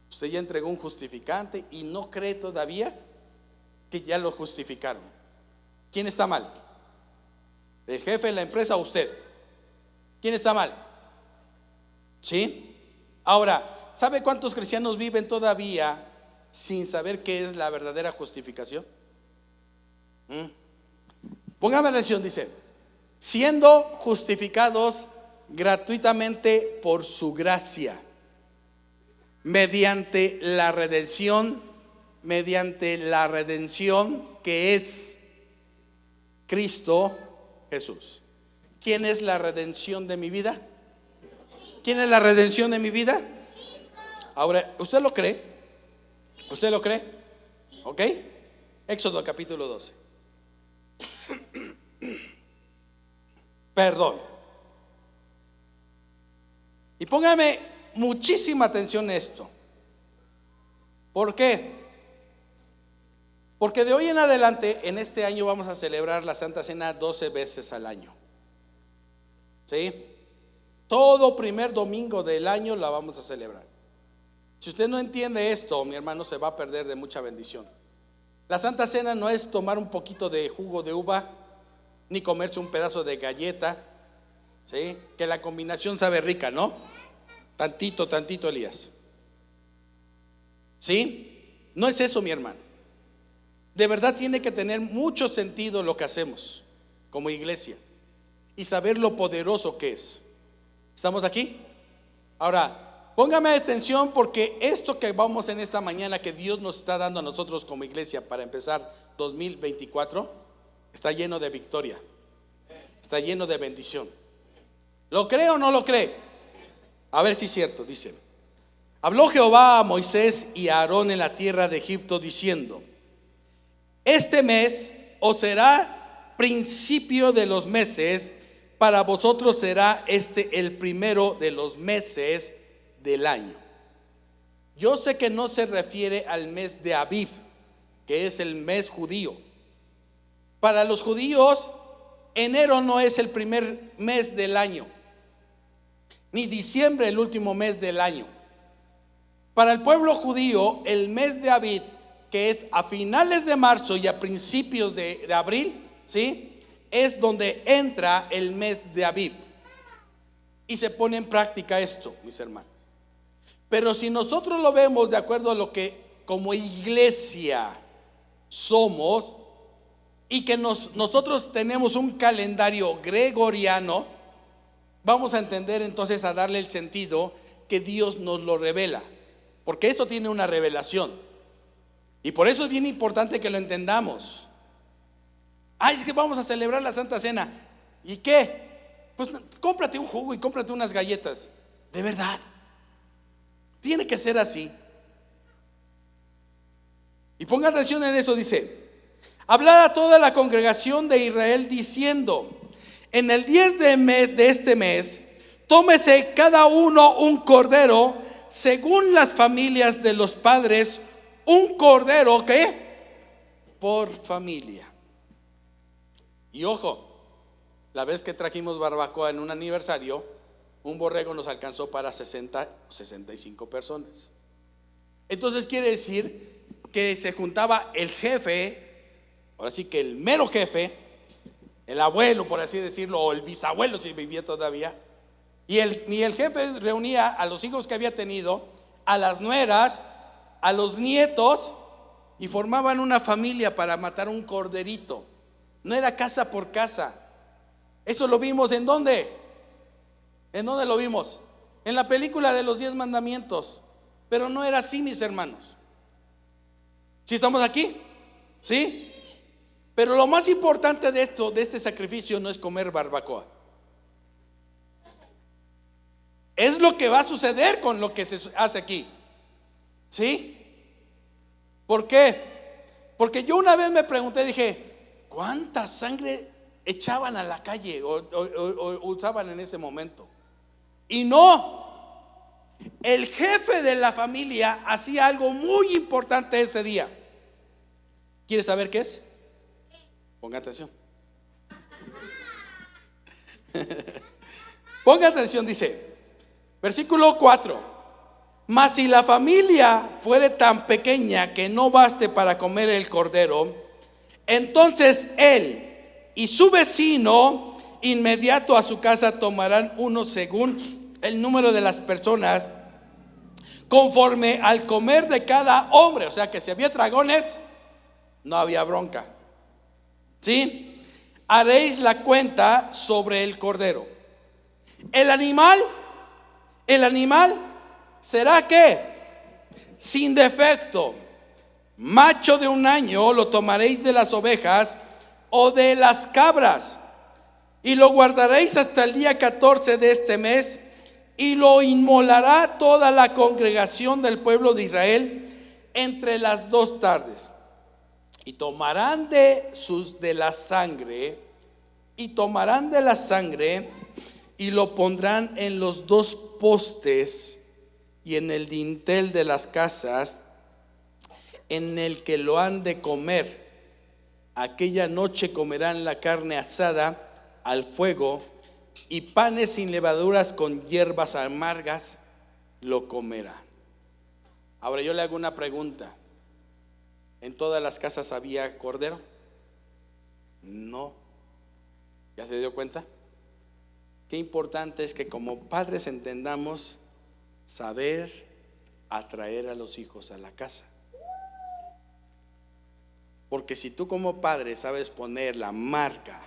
S1: usted ya entregó un justificante y no cree todavía que ya lo justificaron. ¿Quién está mal? ¿El jefe, la empresa o usted? ¿Quién está mal? ¿Sí? Ahora, ¿sabe cuántos cristianos viven todavía sin saber qué es la verdadera justificación? Póngame atención, dice, siendo justificados gratuitamente por su gracia, mediante la redención que es Cristo Jesús. ¿Quién es la redención de mi vida? ¿Quién es la redención de mi vida? Ahora, ¿usted lo cree? ¿Usted lo cree? ¿Ok? Éxodo capítulo 12. Perdón. Y póngame muchísima atención a esto. ¿Por qué? Porque de hoy en adelante, en este año vamos a celebrar la Santa Cena 12 veces al año. ¿Sí? Todo primer domingo del año la vamos a celebrar. Si usted no entiende esto, mi hermano, se va a perder de mucha bendición. La Santa Cena no es tomar un poquito de jugo de uva, ni comerse un pedazo de galleta, ¿sí? Que la combinación sabe rica, ¿no? Tantito, Elías. ¿Sí? No es eso, mi hermano. De verdad tiene que tener mucho sentido lo que hacemos como iglesia y saber lo poderoso que es. ¿Estamos aquí? Ahora, póngame atención porque esto que vamos en esta mañana que Dios nos está dando a nosotros como iglesia para empezar 2024 está lleno de victoria, está lleno de bendición. ¿Lo cree o no lo cree? A ver si es cierto, dice. Habló Jehová a Moisés y a Aarón en la tierra de Egipto diciendo: este mes os será principio de los meses, para vosotros será el primero de los meses del año. Yo sé que no se refiere al mes de Aviv, que es el mes judío. Para los judíos, enero no es el primer mes del año, ni diciembre el último mes del año. Para el pueblo judío, el mes de Aviv, que es a finales de marzo y a principios de abril, ¿sí?, es donde entra el mes de Aviv. Y se pone en práctica esto, mis hermanos. Pero si nosotros lo vemos de acuerdo a lo que como iglesia somos, y que nosotros tenemos un calendario gregoriano, vamos a entender entonces, a darle el sentido que Dios nos lo revela, porque esto tiene una revelación, y por eso es bien importante que lo entendamos. Ay, es que vamos a celebrar la Santa Cena. ¿Y qué? Pues cómprate un jugo y cómprate unas galletas. De verdad, tiene que ser así. Y ponga atención en esto, dice: hablad a toda la congregación de Israel diciendo: en el 10 de este mes, tómese cada uno un cordero según las familias de los padres, un cordero, ¿qué? Por familia. Y ojo, la vez que trajimos barbacoa en un aniversario, un borrego nos alcanzó para 60 o 65 personas. Entonces quiere decir que se juntaba el jefe, ahora sí que el mero jefe, el abuelo, por así decirlo, o el bisabuelo si vivía todavía, y el jefe reunía a los hijos que había tenido, a las nueras, a los nietos, y formaban una familia para matar un corderito. No era casa por casa. Eso lo vimos ¿en dónde? ¿En dónde lo vimos? En la película de los 10 mandamientos. Pero no era así, mis hermanos. ¿Sí estamos aquí? ¿Sí? Pero lo más importante de esto, de este sacrificio, no es comer barbacoa. Es lo que va a suceder con lo que se hace aquí. ¿Sí? ¿Por qué? Porque yo una vez me pregunté, dije, ¿cuánta sangre echaban a la calle o usaban en ese momento? Y no, el jefe de la familia hacía algo muy importante ese día. ¿Quieres saber qué es? Ponga atención. Ponga atención, dice, versículo 4: mas si la familia fuere tan pequeña que no baste para comer el cordero, entonces él y su vecino inmediato a su casa tomarán uno según el número de las personas, conforme al comer de cada hombre. O sea que si había dragones, no había bronca. ¿Sí? Haréis la cuenta sobre el cordero. El animal será ¿qué? Sin defecto. Macho de un año lo tomaréis de las ovejas o de las cabras, y lo guardaréis hasta el día 14 de este mes, y lo inmolará toda la congregación del pueblo de Israel entre las 2 tardes. Y tomarán de la sangre, y lo pondrán en los 2 postes y en el dintel de las casas en el que lo han de comer. Aquella noche comerán la carne asada al fuego, y panes sin levaduras con hierbas amargas lo comerán. Ahora yo le hago una pregunta: ¿en todas las casas había cordero? No. ¿Ya se dio cuenta? Qué importante es que como padres entendamos saber atraer a los hijos a la casa. Porque si tú como padre sabes poner la marca,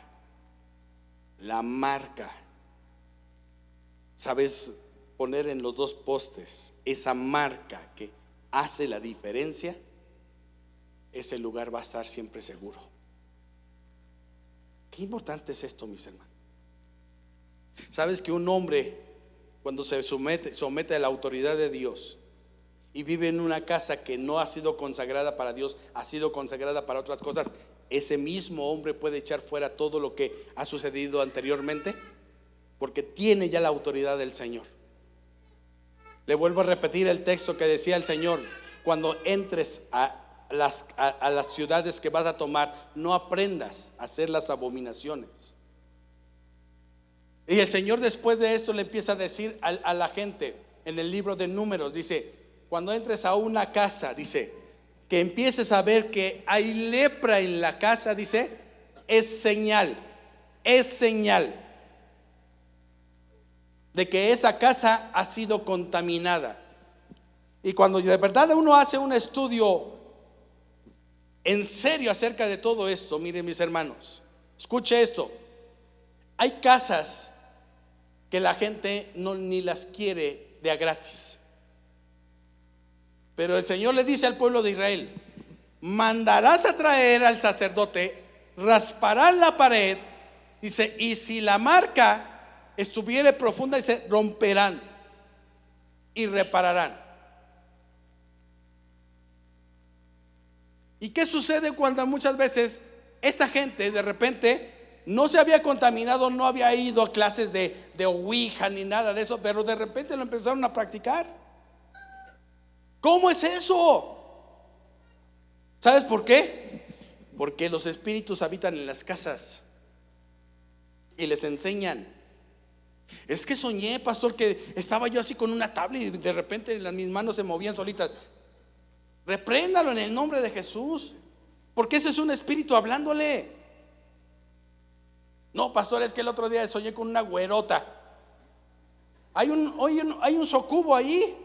S1: sabes poner en los 2 postes esa marca que hace la diferencia, ese lugar va a estar siempre seguro. Qué importante es esto, mis hermanos. Sabes que un hombre, cuando se somete a la autoridad de Dios y vive en una casa que no ha sido consagrada para Dios, ha sido consagrada para otras cosas, ese mismo hombre puede echar fuera todo lo que ha sucedido anteriormente, porque tiene ya la autoridad del Señor. Le vuelvo a repetir el texto que decía el Señor: cuando entres a las ciudades que vas a tomar, no aprendas a hacer las abominaciones. Y el Señor después de esto le empieza a decir a la gente en el libro de Números, dice: cuando entres a una casa, dice, que empieces a ver que hay lepra en la casa, dice, es señal de que esa casa ha sido contaminada. Y cuando de verdad uno hace un estudio en serio acerca de todo esto, miren mis hermanos, escuche esto. Hay casas que la gente no ni las quiere de a gratis. Pero el Señor le dice al pueblo de Israel: mandarás a traer al sacerdote, rasparán la pared, dice, y si la marca estuviere profunda, dice, romperán y repararán. ¿Y qué sucede cuando muchas veces esta gente de repente no se había contaminado, no había ido a clases de Ouija ni nada de eso, pero de repente lo empezaron a practicar? ¿Cómo es eso? ¿Sabes por qué? Porque los espíritus habitan en las casas y les enseñan. Es que soñé, pastor, que estaba yo así con una tabla y de repente mis manos se movían solitas. Repréndalo en el nombre de Jesús, porque ese es un espíritu hablándole. No, pastor, es que el otro día soñé con una güerota. Hay un socubo ahí,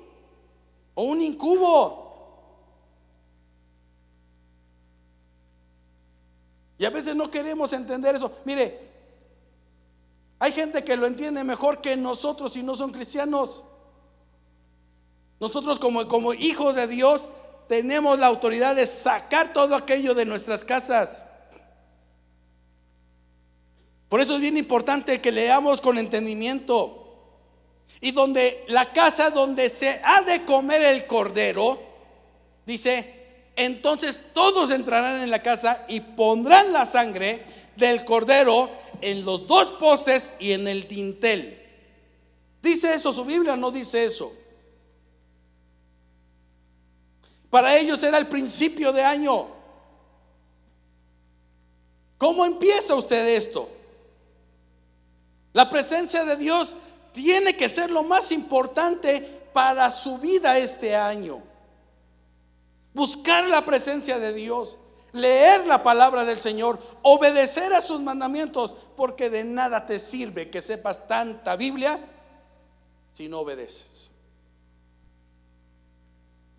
S1: o un incubo. Y a veces no queremos entender eso. Mire, hay gente que lo entiende mejor que nosotros y no son cristianos. Nosotros como hijos de Dios tenemos la autoridad de sacar todo aquello de nuestras casas. Por eso es bien importante que leamos con entendimiento. Y donde la casa donde se ha de comer el cordero, dice, entonces todos entrarán en la casa y pondrán la sangre del cordero en los dos postes y en el dintel. ¿Dice eso su Biblia o no dice eso? Para ellos era el principio de año. ¿Cómo empieza usted esto? La presencia de Dios tiene que ser lo más importante para su vida este año. Buscar la presencia de Dios, leer la palabra del Señor, obedecer a sus mandamientos, porque de nada te sirve que sepas tanta Biblia si no obedeces.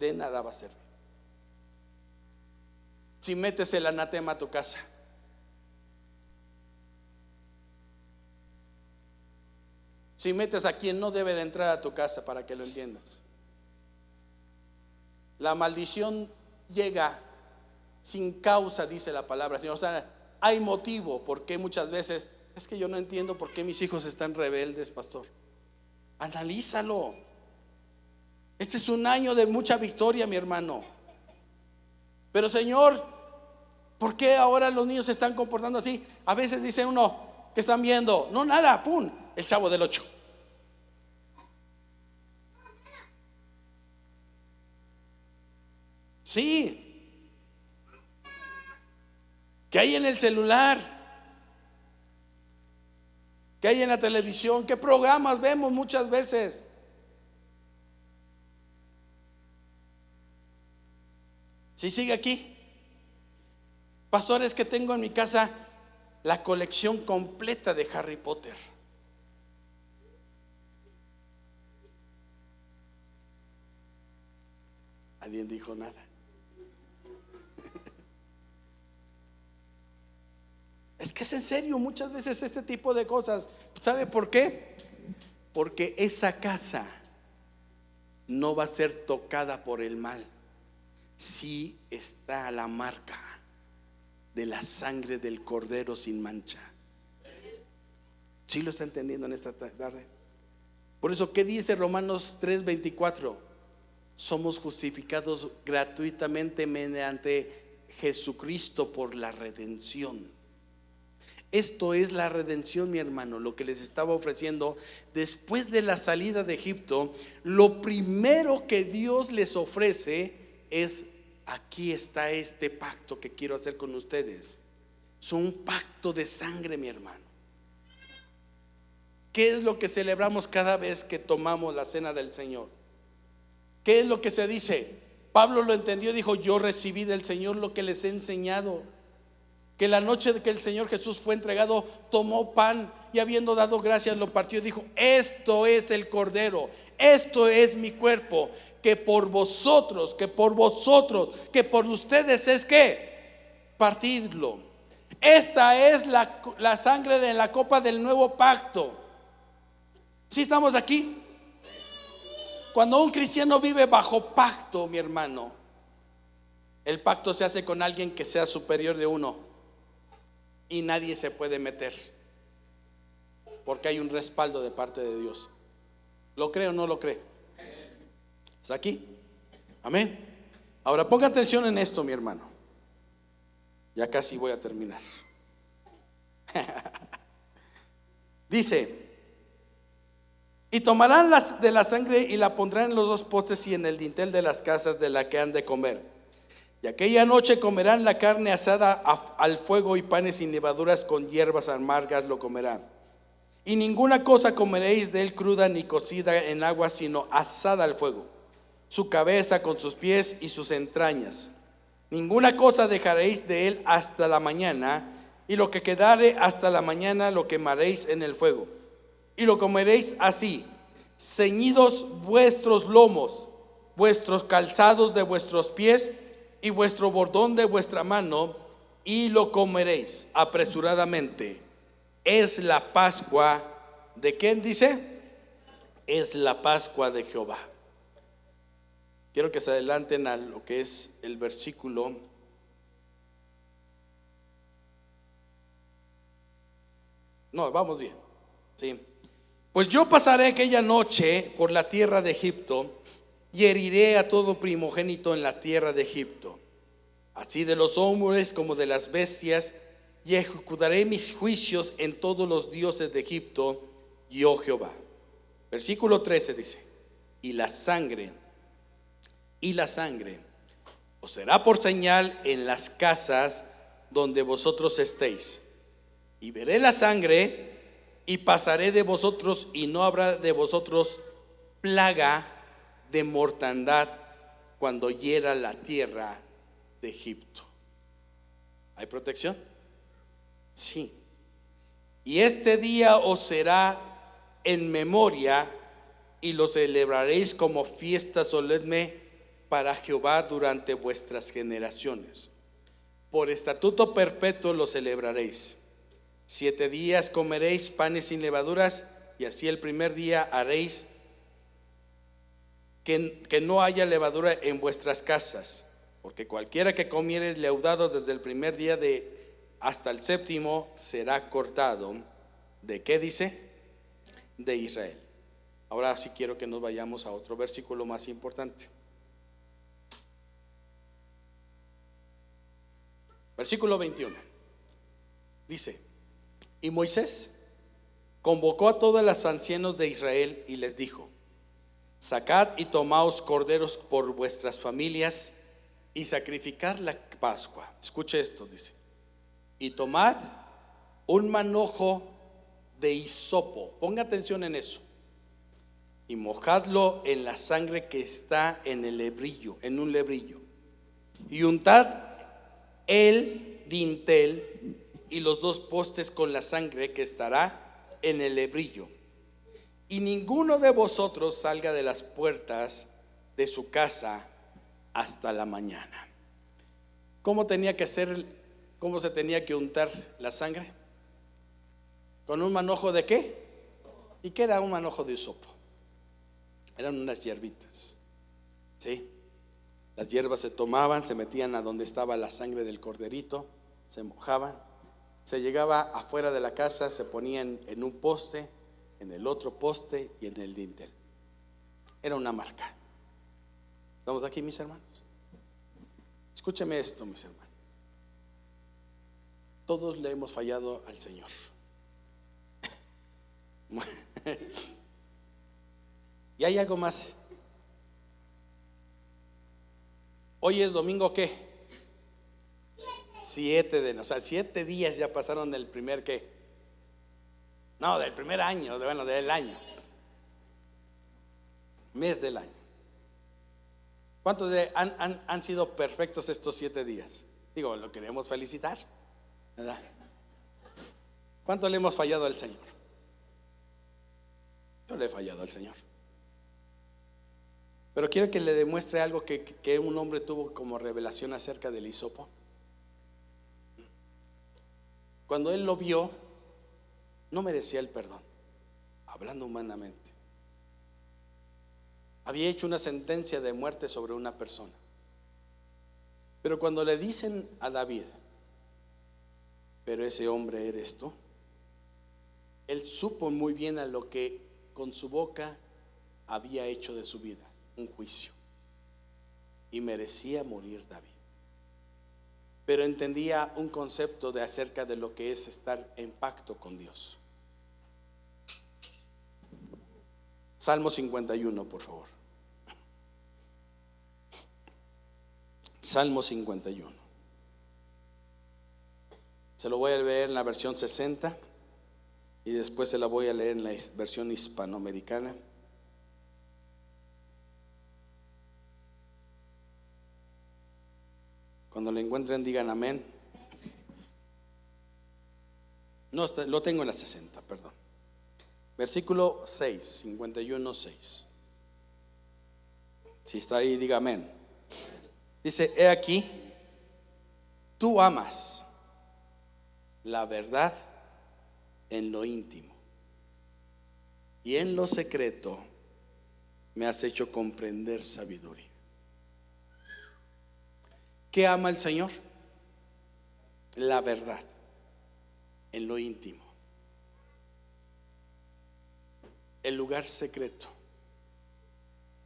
S1: De nada va a servir. Si metes el anatema a tu casa, si metes a quien no debe de entrar a tu casa, para que lo entiendas. La maldición llega sin causa, dice la palabra, Señor. O sea, hay motivo. Porque muchas veces es que yo no entiendo por qué mis hijos están rebeldes, pastor. Analízalo. Este es un año de mucha victoria, mi hermano. Pero Señor, ¿por qué ahora los niños se están comportando así? A veces dice uno, ¿qué están viendo? No, nada, pum, el Chavo del 8. Sí. ¿Qué hay en el celular? ¿Qué hay en la televisión? ¿Qué programas vemos muchas veces? ¿Sí sigue aquí? Pastor, es que tengo en mi casa la colección completa de Harry Potter. Nadie dijo nada. Es que es en serio muchas veces este tipo de cosas. ¿Sabe por qué? Porque esa casa no va a ser tocada por el mal. Sí está la marca de la sangre del cordero sin mancha. ¿Sí lo está entendiendo en esta tarde? Por eso, ¿qué dice Romanos 3:24? Somos justificados gratuitamente mediante Jesucristo por la redención. Esto es la redención, mi hermano, lo que les estaba ofreciendo. Después de la salida de Egipto, lo primero que Dios les ofrece es: aquí está este pacto que quiero hacer con ustedes. Es un pacto de sangre, mi hermano. ¿Qué es lo que celebramos cada vez que tomamos la cena del Señor? ¿Qué es lo que se dice? Pablo lo entendió, dijo: yo recibí del Señor lo que les he enseñado. Que la noche de que el Señor Jesús fue entregado, tomó pan y habiendo dado gracias lo partió y dijo: esto es el cordero, esto es mi cuerpo, que por vosotros, que por ustedes es que partidlo. Esta es la sangre de la copa del nuevo pacto. ¿Sí estamos aquí? Cuando un cristiano vive bajo pacto, mi hermano, el pacto se hace con alguien que sea superior de uno y nadie se puede meter, porque hay un respaldo de parte de Dios. ¿Lo cree o no lo cree? ¿Está aquí? Amén. Ahora ponga atención en esto, mi hermano. Ya casi voy a terminar. Dice: y tomarán de la sangre y la pondrán en los dos postes y en el dintel de las casas de la que han de comer. Y aquella noche comerán la carne asada al fuego, y panes sin levaduras con hierbas amargas lo comerán. Y ninguna cosa comeréis de él cruda ni cocida en agua, sino asada al fuego, su cabeza con sus pies y sus entrañas. Ninguna cosa dejaréis de él hasta la mañana, y lo que quedare hasta la mañana lo quemaréis en el fuego. Y lo comeréis así: ceñidos vuestros lomos, vuestros calzados de vuestros pies y vuestro bordón de vuestra mano, y lo comeréis apresuradamente. Es la Pascua ¿de quién dice? Es la Pascua de Jehová. Quiero que se adelanten a lo que es el versículo. No, vamos bien. Sí. Pues yo pasaré aquella noche por la tierra de Egipto y heriré a todo primogénito en la tierra de Egipto, así de los hombres como de las bestias, y ejecutaré mis juicios en todos los dioses de Egipto, yo Jehová. Versículo 13 dice: y la sangre os será por señal en las casas donde vosotros estéis. Y veré la sangre y pasaré de vosotros, y no habrá de vosotros plaga de mortandad cuando hiera la tierra de Egipto. ¿Hay protección? Sí. Y este día os será en memoria, y lo celebraréis como fiesta solemne para Jehová durante vuestras generaciones. Por estatuto perpetuo lo celebraréis. 7 días comeréis panes sin levaduras, y así el primer día haréis que no haya levadura en vuestras casas, porque cualquiera que comiere leudado desde el primer día hasta el séptimo será cortado. ¿De qué dice? De Israel. Ahora sí quiero que nos vayamos a otro versículo más importante. Versículo 21. Dice: y Moisés convocó a todos los ancianos de Israel y les dijo: sacad y tomaos corderos por vuestras familias y sacrificad la Pascua. Escuche esto, dice: y tomad un manojo de hisopo, ponga atención en eso, y mojadlo en la sangre que está en el lebrillo, en un lebrillo, y untad el dintel y los dos postes con la sangre que estará en el lebrillo. Y ninguno de vosotros salga de las puertas de su casa hasta la mañana. ¿Cómo tenía que ser? ¿Cómo se tenía que untar la sangre? ¿Con un manojo de qué? ¿Y qué era un manojo de hisopo? Eran unas hierbitas, ¿sí? Las hierbas se tomaban, se metían a donde estaba la sangre del corderito, se mojaban, se llegaba afuera de la casa, se ponían en un poste, en el otro poste y en el dintel. Era una marca. ¿Estamos aquí, mis hermanos? Escúcheme esto, mis hermanos. Todos le hemos fallado al Señor. Y hay algo más. Hoy es domingo, ¿qué? 7 días ya pasaron del primer ¿qué? No, del primer año, bueno, del año. Mes del año. ¿Cuántos han sido perfectos estos 7 días? Digo, lo queremos felicitar, ¿verdad? ¿Cuánto le hemos fallado al Señor? Yo le he fallado al Señor. Pero quiero que le demuestre algo que un hombre tuvo como revelación acerca del hisopo. Cuando él lo vio, no merecía el perdón, hablando humanamente. Había hecho una sentencia de muerte sobre una persona. Pero cuando le dicen a David, pero ese hombre eres tú, él supo muy bien a lo que con su boca había hecho de su vida, un juicio, y merecía morir David. Pero entendía un concepto de acerca de lo que es estar en pacto con Dios. Salmo 51, por favor. Salmo 51. Se lo voy a leer en la versión 60 y después se la voy a leer en la versión hispanoamericana. Cuando lo encuentren digan amén. No, lo tengo en la 60, perdón. Versículo 6, 51, 6. Si está ahí, diga amén. Dice, he aquí, tú amas la verdad en lo íntimo, y en lo secreto me has hecho comprender sabiduría. ¿Qué ama el Señor? La verdad en lo íntimo, el lugar secreto.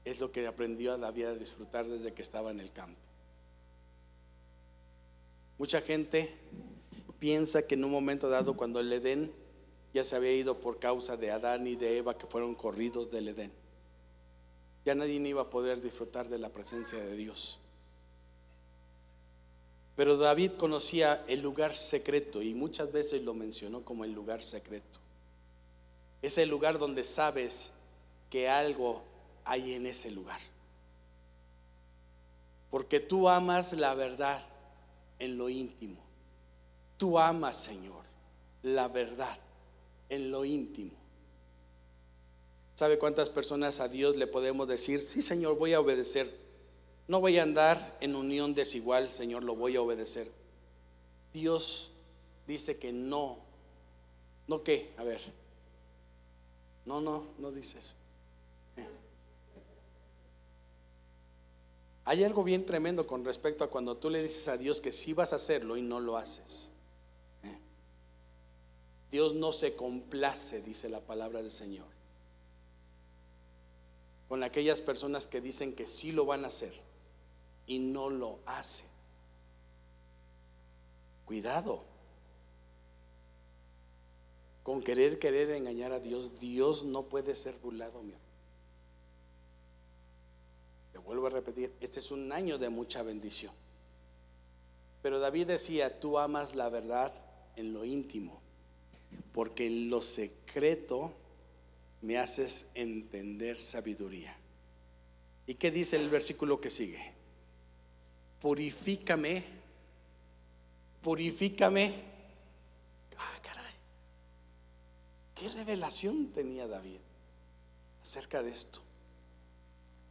S1: Es lo que aprendió a David a disfrutar desde que estaba en el campo. Mucha gente piensa que en un momento dado, cuando el Edén ya se había ido por causa de Adán y de Eva, que fueron corridos del Edén, ya nadie iba a poder disfrutar de la presencia de Dios. Pero David conocía el lugar secreto y muchas veces lo mencionó como el lugar secreto. Es el lugar donde sabes que algo hay en ese lugar, porque tú amas la verdad en lo íntimo. Tú amas, Señor, la verdad en lo íntimo. ¿Sabe cuántas personas a Dios le podemos decir, sí, Señor, voy a obedecer, no voy a andar en unión desigual, Señor, lo voy a obedecer? Dios dice que no. ¿No qué? A ver. No dice eso. Hay algo bien tremendo con respecto a cuando tú le dices a Dios que sí vas a hacerlo y no lo haces. Dios no se complace, dice la palabra del Señor, con aquellas personas que dicen que sí lo van a hacer y no lo hacen. Cuidado con querer engañar a Dios. Dios no puede ser burlado, mi hermano. Te vuelvo a repetir, este es un año de mucha bendición. Pero David decía, tú amas la verdad en lo íntimo, porque en lo secreto me haces entender sabiduría. ¿Y qué dice el versículo que sigue? Purifícame. Ah, caray, qué revelación tenía David acerca de esto.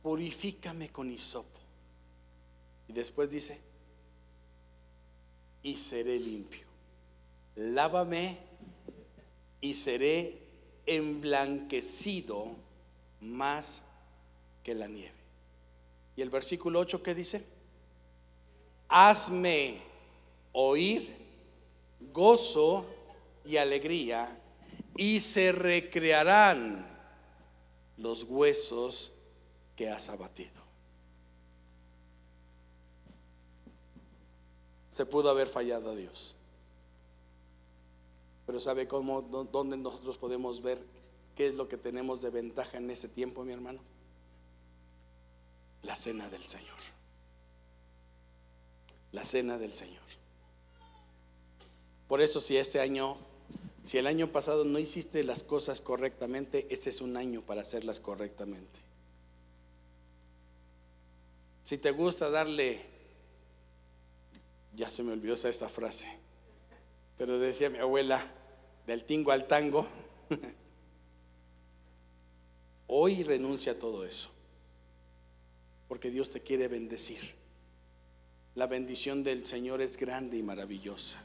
S1: Purifícame con hisopo. Y después dice, y seré limpio. Lávame y seré emblanquecido más que la nieve. Y el versículo 8, ¿qué dice? Hazme oír gozo y alegría, y se recrearán los huesos que has abatido. Se pudo haber fallado a Dios, pero ¿sabe cómo, dónde nosotros podemos ver qué es lo que tenemos de ventaja en este tiempo, mi hermano? La cena del Señor. La cena del Señor. Por eso si el año pasado no hiciste las cosas correctamente, este es un año para hacerlas correctamente. Si te gusta darle, ya se me olvidó esa frase, pero decía mi abuela, del tingo al tango, hoy renuncia a todo eso. porque Dios te quiere bendecir. La bendición del Señor es grande y maravillosa.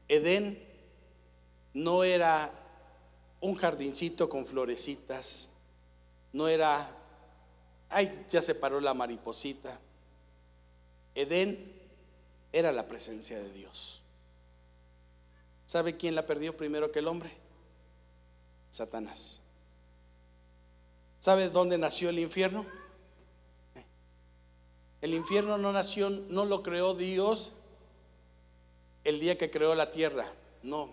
S1: Edén no era un jardincito con florecitas, no era, ay, ya se paró la mariposita. Edén era la presencia de Dios. ¿Sabe quién la perdió primero que el hombre? Satanás. ¿Sabe dónde nació el infierno? El infierno no nació, no lo creó Dios el día que creó la tierra, no.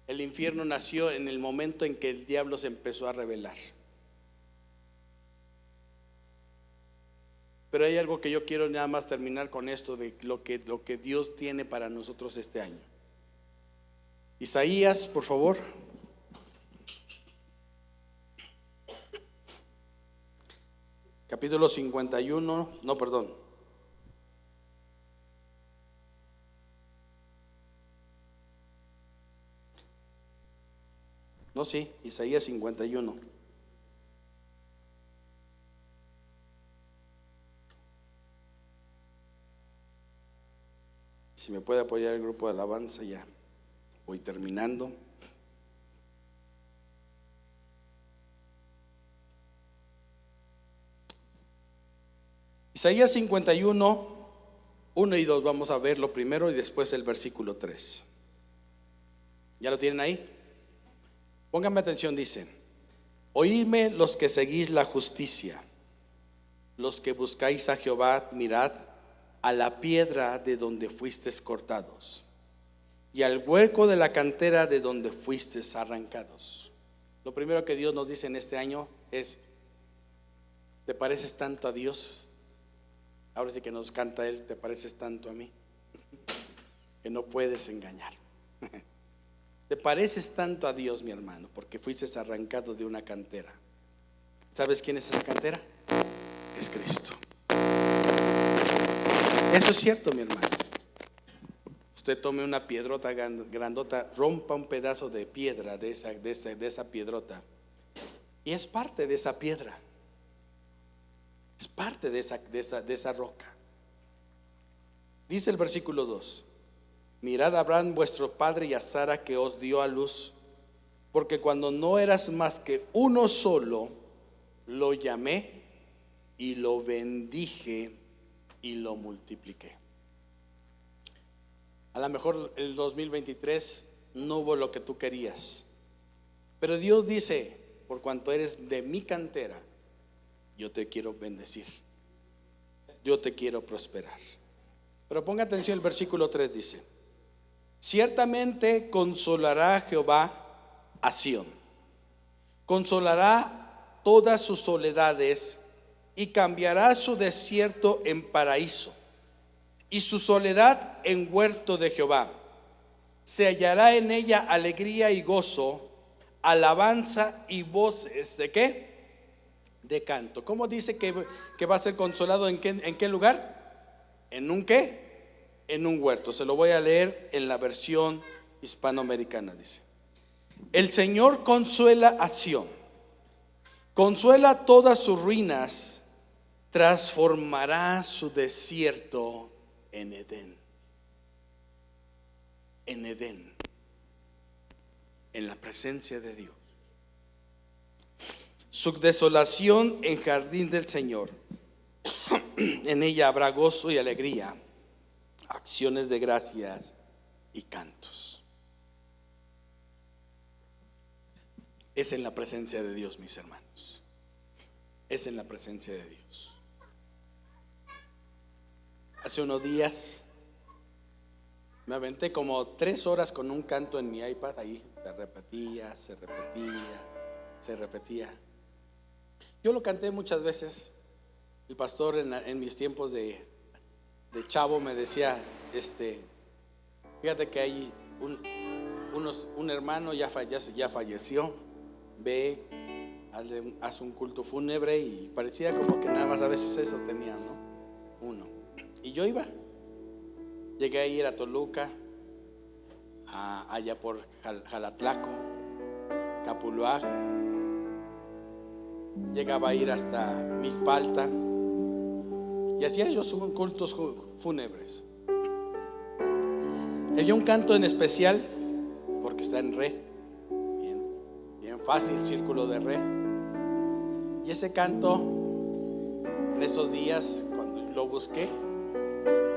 S1: El infierno nació en el momento en que el diablo se empezó a rebelar. Pero hay algo que yo quiero nada más terminar con esto de lo que Dios tiene para nosotros este año. Isaías, por favor. Capítulo 51, no, perdón. No, sí, Isaías 51. Si me puede apoyar el grupo de alabanza, ya voy terminando. Isaías 51, 1 y 2, vamos a verlo primero y después el versículo 3. ¿Ya lo tienen ahí? Pónganme atención, dice: oídme los que seguís la justicia, los que buscáis a Jehová, mirad a la piedra de donde fuisteis cortados, y al hueco de la cantera de donde fuisteis arrancados. Lo primero que Dios nos dice en este año es: ¿te pareces tanto a Dios? Ahora sí que nos canta Él: ¿te pareces tanto a mí? Que no puedes engañar. Te pareces tanto a Dios, mi hermano, porque fuiste arrancado de una cantera. ¿Sabes quién es esa cantera? Es Cristo. Eso es cierto, mi hermano. Usted tome una piedrota grandota, rompa un pedazo de piedra de esa piedrota, y es parte de esa piedra. Es parte de esa roca. Dice el versículo 2: mirad a Abraham vuestro padre y a Sara que os dio a luz, porque cuando no eras más que uno solo, lo llamé y lo bendije y lo multipliqué. A lo mejor el 2023 no hubo lo que tú querías, pero Dios dice: por cuanto eres de mi cantera, yo te quiero bendecir, yo te quiero prosperar. Pero ponga atención, el versículo 3 dice: ciertamente consolará Jehová a Sión, consolará todas sus soledades y cambiará su desierto en paraíso y su soledad en huerto de Jehová. Se hallará en ella alegría y gozo, alabanza y voces ¿de qué? De canto. ¿Cómo dice que va a ser consolado? ¿En qué lugar? ¿En un qué? En un huerto. Se lo voy a leer en la versión hispanoamericana. Dice: el Señor consuela a Sión, consuela todas sus ruinas, transformará su desierto en Edén. En Edén, en la presencia de Dios. Su desolación en jardín del Señor. En ella habrá gozo y alegría, acciones de gracias y cantos. Es en la presencia de Dios, mis hermanos. Es en la presencia de Dios. Hace unos días me aventé como 3 horas con un canto en mi iPad. Ahí se repetía, se repetía, se repetía. Yo lo canté muchas veces. El pastor en mis tiempos de chavo me decía: fíjate que hay un hermano ya falleció, ve, haz un culto fúnebre, y parecía como que nada más a veces eso tenía, ¿no? Uno. Y yo iba, llegué a ir a Toluca, allá por Jalatlaco, Capuluá, llegaba a ir hasta Milpalta y hacía yo sus cultos fúnebres. Había un canto en especial porque está en re, bien fácil, círculo de re. Y ese canto, en estos días, cuando lo busqué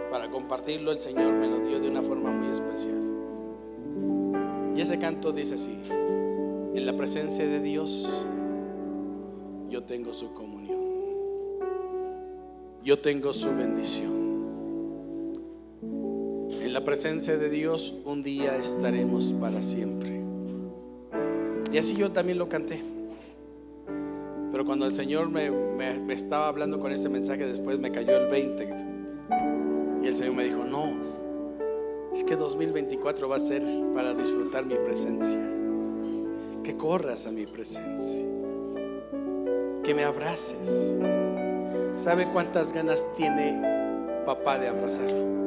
S1: para compartirlo, el Señor me lo dio de una forma muy especial. Y ese canto dice así: en la presencia de Dios yo tengo su comunión, yo tengo su bendición. En la presencia de Dios un día estaremos para siempre. Y así yo también lo canté. Pero cuando el Señor me estaba hablando con este mensaje, después me cayó el 20. Y el Señor me dijo: no, es que 2024 va a ser para disfrutar mi presencia. Que corras a mi presencia, que me abraces. ¿Sabe cuántas ganas tiene papá de abrazarlo?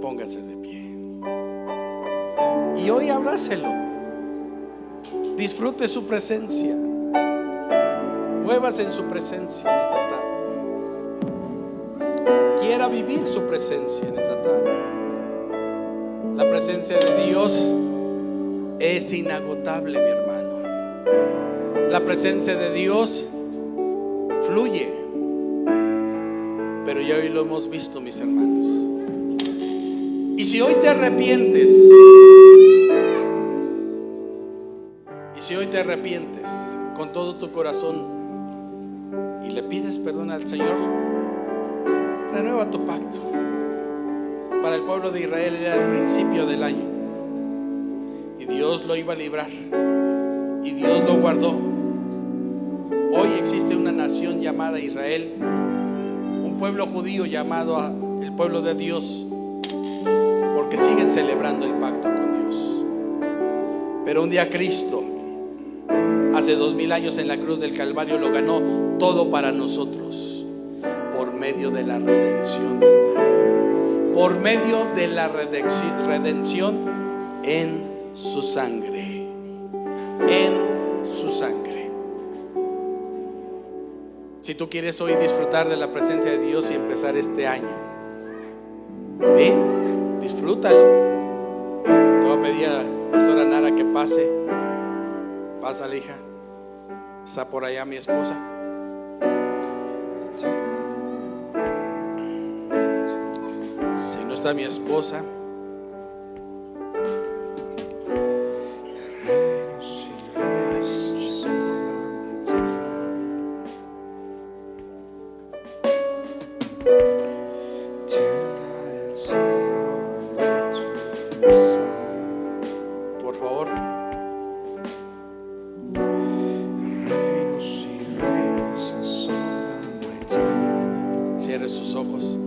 S1: Póngase de pie y hoy abrácelo. Disfrute su presencia. Muévase en su presencia en esta tarde. Quiera vivir su presencia en esta tarde. La presencia de Dios es inagotable, mi hermano. La presencia de Dios fluye. Pero ya hoy lo hemos visto, mis hermanos. Y si hoy te arrepientes, con todo tu corazón y le pides perdón al Señor, renueva tu pacto. Para el pueblo de Israel era el principio del año y Dios lo iba a librar y Dios lo guardó. Hoy existe una nación llamada Israel, un pueblo judío llamado el pueblo de Dios, porque siguen celebrando el pacto con Dios. Pero un día Cristo, hace 2000 años en la cruz del Calvario, lo ganó todo para nosotros por medio de la redención, hermano. Por medio de la redención en su sangre. En su sangre. Si tú quieres hoy disfrutar de la presencia de Dios y empezar este año, ven, disfrútalo. Le voy a pedir a la pastora Nara que pase. Pásale, hija. Está por allá mi esposa. Si no está mi esposa, por favor, cierre sus ojos.